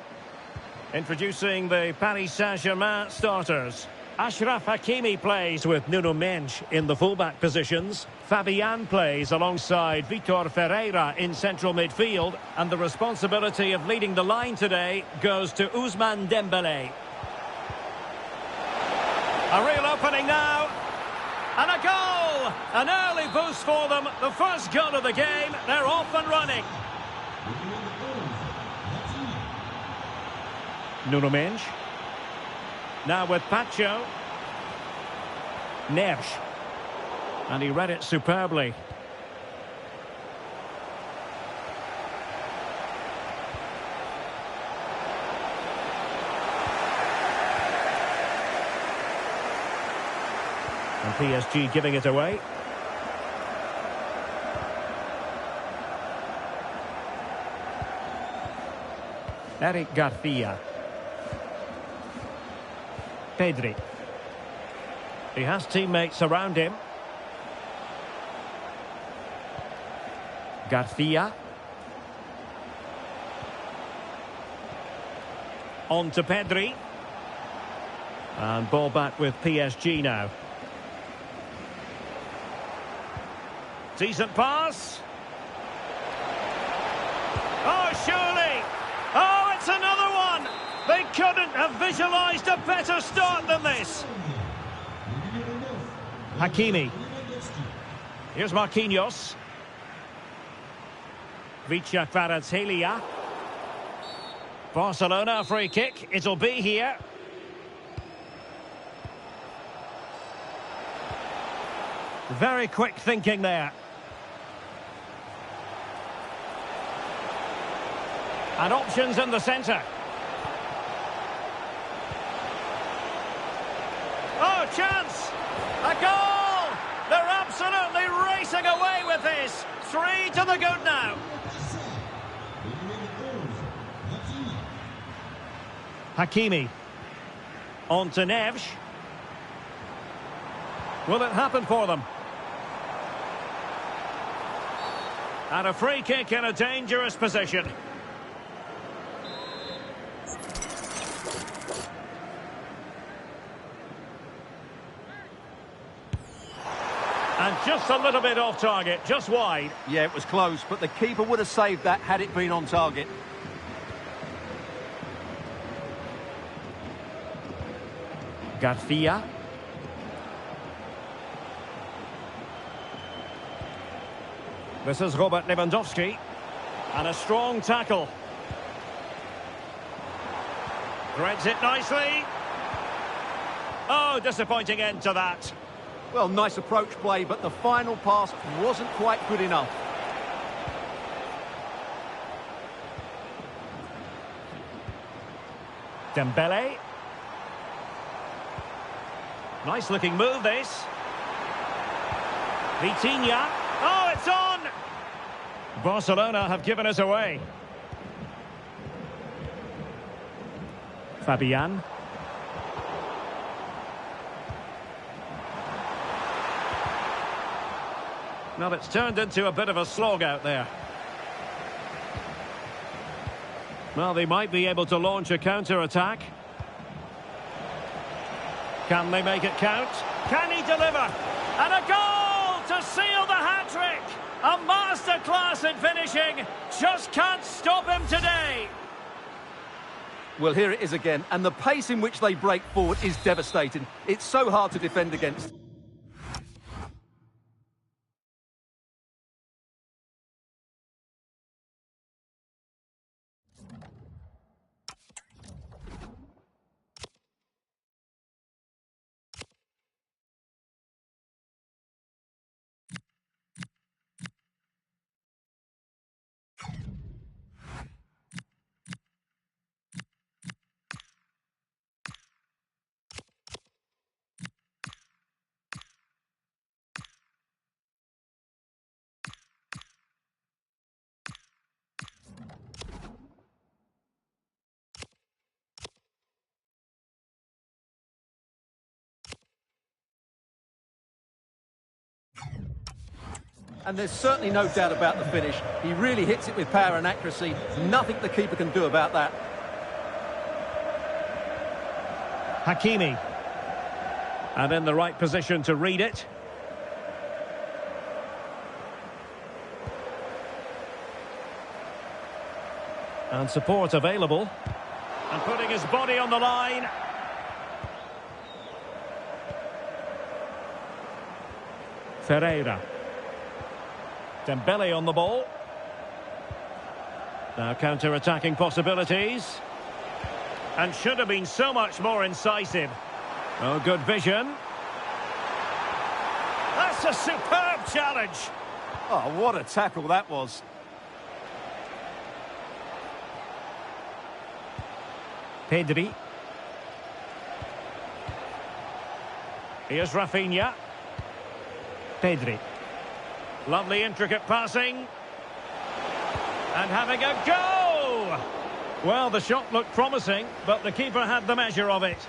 Introducing the Paris Saint-Germain starters. Achraf Hakimi plays with Nuno Mendes in the fullback positions. Fabian plays alongside Vitor Ferreira in central midfield. And the responsibility of leading the line today goes to Ousmane Dembele. A real opening now. And a goal! An early boost for them. The first goal of the game. They're off and running. Nuno Mendes. Now with Pacho. Neves. And he read it superbly. And PSG giving it away. Eric Garcia. Pedri. He has teammates around him. Garcia. On to Pedri. And ball back with PSG now. Decent pass. Oh, surely. Oh, it's another one. They couldn't have visualised a better start than this. Hakimi. Here's Marquinhos. Vicha Kvaratskhelia. Barcelona, a free kick. It'll be here. Very quick thinking there. And options in the centre. Oh, chance! A goal! They're absolutely racing away with this. 3 to the good now. Hakimi. On to Neves. Will it happen for them? And a free kick in a dangerous position. And just a little bit off target, just wide. Yeah, it was close, but the keeper would have saved that had it been on target. Garcia. This is Robert Lewandowski. And a strong tackle. Threads it nicely. Oh, disappointing end to that. Well, nice approach play, but the final pass wasn't quite good enough. Dembele. Nice looking move, this. Vitinha. Oh, it's on! Barcelona have given us away. Fabian. Well, it's turned into a bit of a slog out there. Well, they might be able to launch a counter-attack. Can they make it count? Can he deliver? And a goal to seal the hat-trick! A masterclass in finishing. Just can't stop him today. Well, here it is again, and the pace in which they break forward is devastating. It's so hard to defend against. And there's certainly no doubt about the finish. He really hits it with power and accuracy. Nothing the keeper can do about that. Hakimi. And in the right position to read it. And support available. And putting his body on the line. Ferreira. Dembele on the ball. Now counter-attacking possibilities. And should have been so much more incisive. Oh, good vision. That's a superb challenge. Oh, what a tackle that was. Pedri. Here's Rafinha. Pedri. Lovely intricate passing. And having a go! Well, the shot looked promising, but the keeper had the measure of it.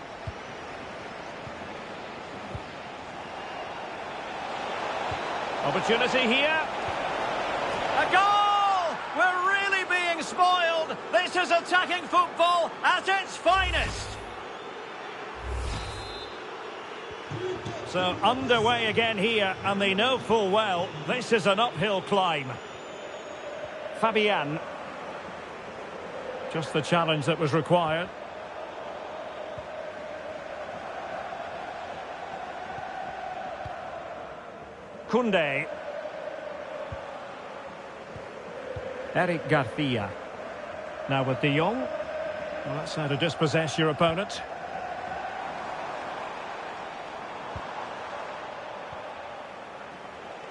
Opportunity here. A goal! We're really being spoiled. This is attacking football at its finest. So underway again here, and they know full well this is an uphill climb. Fabian. Just the challenge that was required. Koundé. Eric Garcia. Now with De Jong. Well, that's how to dispossess your opponent.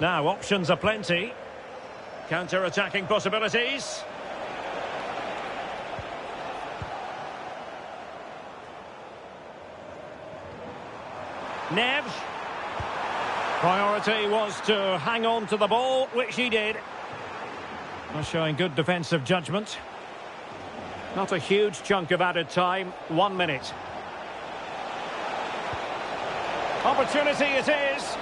Now, options are plenty. Counter-attacking possibilities. Neves. Priority was to hang on to the ball, which he did. Showing good defensive judgment. Not a huge chunk of added time. 1 minute. Opportunity it is.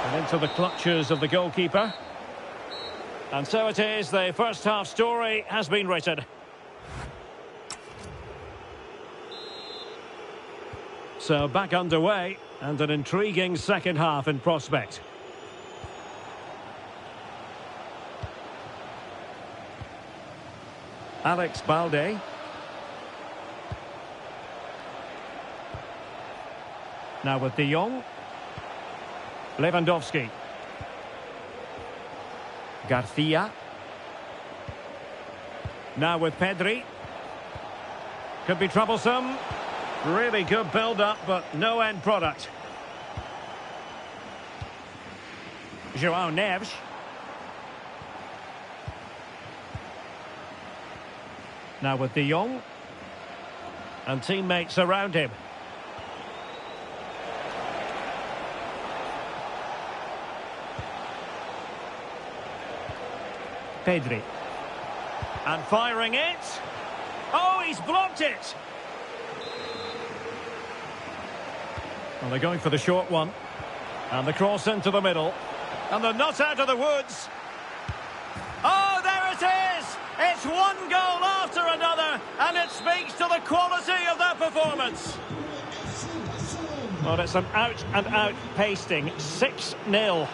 And into the clutches of the goalkeeper. And so it is, the first half story has been written. So back underway, and an intriguing second half in prospect. Alex Balde. Now with De Jong. Lewandowski. Garcia. Now with Pedri. Could be troublesome. Really good build-up, but no end product. João Neves. Now with De Jong. And teammates around him. Pedri. And firing it. Oh, he's blocked it. Well, they're going for the short one. And the cross into the middle. And they're not out of the woods. Oh, there it is! It's one goal after another, and it speaks to the quality of their performance. Well, it's an out-and-out pasting. 6-0.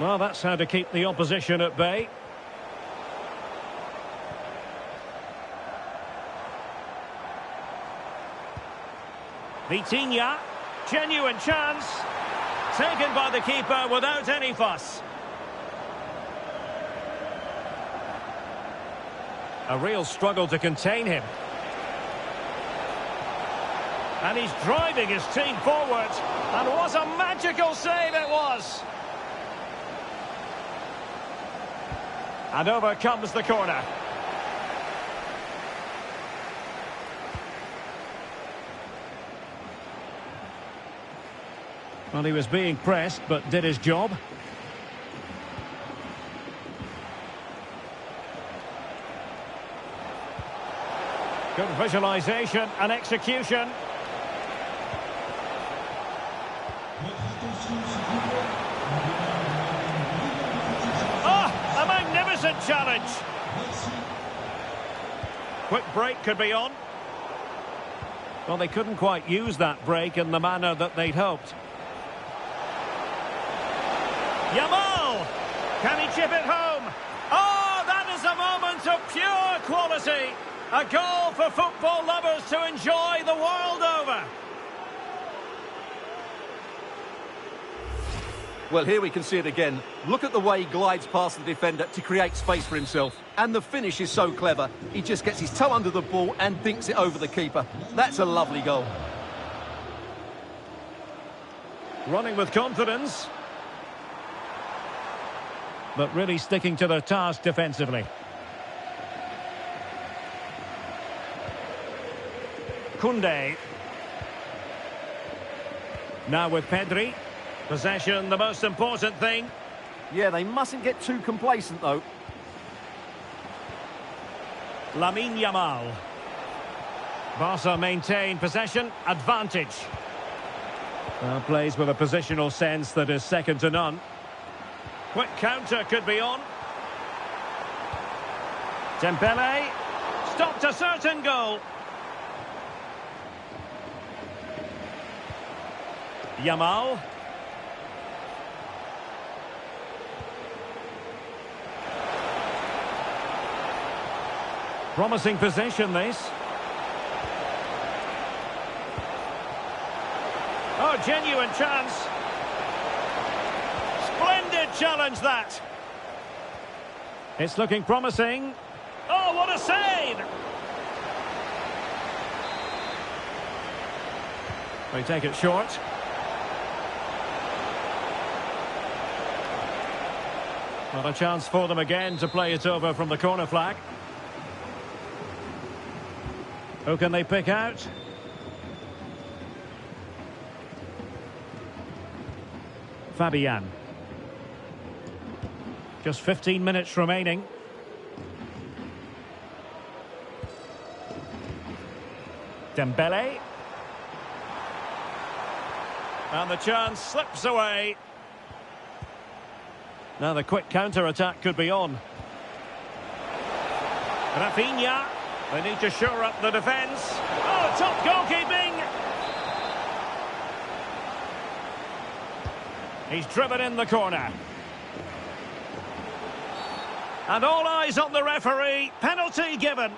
Well, that's how to keep the opposition at bay. Vitinha, genuine chance, taken by the keeper without any fuss. A real struggle to contain him. And he's driving his team forward. And what a magical save it was. And over comes the corner. Well, he was being pressed, but did his job. Good visualization and execution. A magnificent challenge. Quick break could be on. Well, they couldn't quite use that break in the manner that they'd hoped. Yamal! Can he chip it home? Oh, that is a moment of pure quality. A goal for football lovers to enjoy the world over. Well, here we can see it again. Look at the way he glides past the defender to create space for himself. And the finish is so clever. He just gets his toe under the ball and dinks it over the keeper. That's a lovely goal. Running with confidence. But really sticking to their task defensively. Koundé. Now with Pedri. Possession, the most important thing. Yeah, they mustn't get too complacent, though. Lamine Yamal. Barca maintain possession, advantage. Plays with a positional sense that is second to none. Quick counter could be on. Dembele. Stopped a certain goal. Yamal. Promising position, this. Oh, genuine chance. Splendid challenge, that. It's looking promising. Oh, what a save! They take it short. Not a chance for them again to play it over from the corner flag. Who can they pick out? Fabian. Just 15 minutes remaining. Dembele. And the chance slips away. Now the quick counter-attack could be on. Rafinha. They need to shore up the defence. Oh, top goalkeeping! He's driven in the corner. And all eyes on the referee. Penalty given.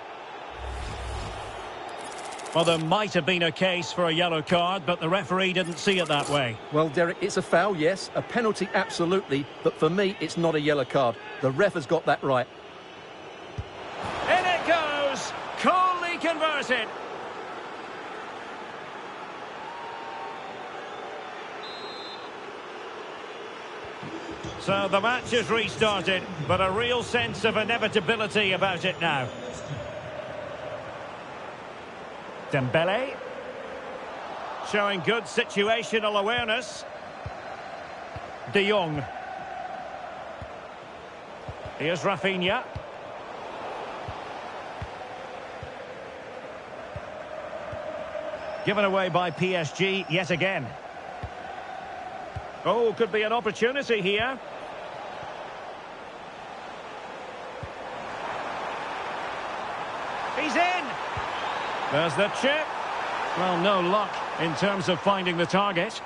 Well, there might have been a case for a yellow card, but the referee didn't see it that way. Well, Derek, it's a foul, yes. A penalty, absolutely. But for me, it's not a yellow card. The ref has got that right. In it goes! Coolly converted. So the match is restarted, but a real sense of inevitability about it now. Dembele. Showing good situational awareness. De Jong. Here's Rafinha. Given away by PSG yet again. Oh, could be an opportunity here. He's in. There's the chip. Well, no luck in terms of finding the target.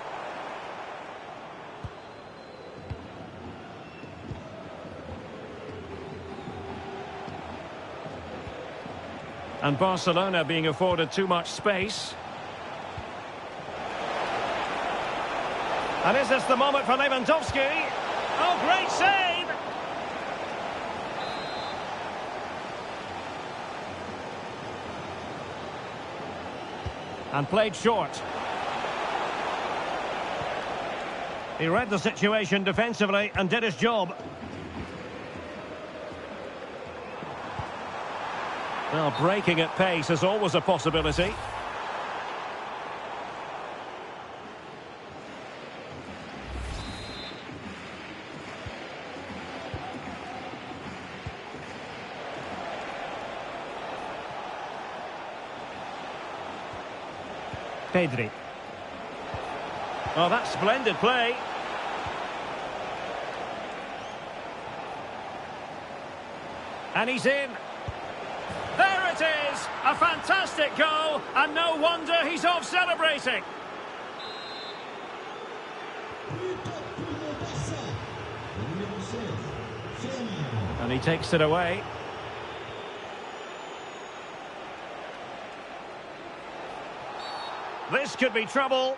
And Barcelona being afforded too much space. And is this the moment for Lewandowski? Oh, great save! And played short. He read the situation defensively and did his job. Well, breaking at pace is always a possibility. Pedri. Oh, that's splendid play. And he's in. There it is! A fantastic goal, and no wonder he's off celebrating. And he takes it away. This could be trouble.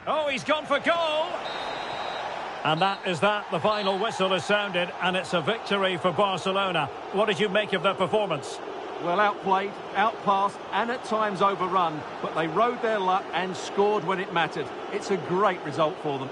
Oh, he's gone for goal. And that is that. The final whistle has sounded, and it's a victory for Barcelona. What did you make of their performance? Well, outplayed, outpassed, and at times overrun, but they rode their luck and scored when it mattered. It's a great result for them.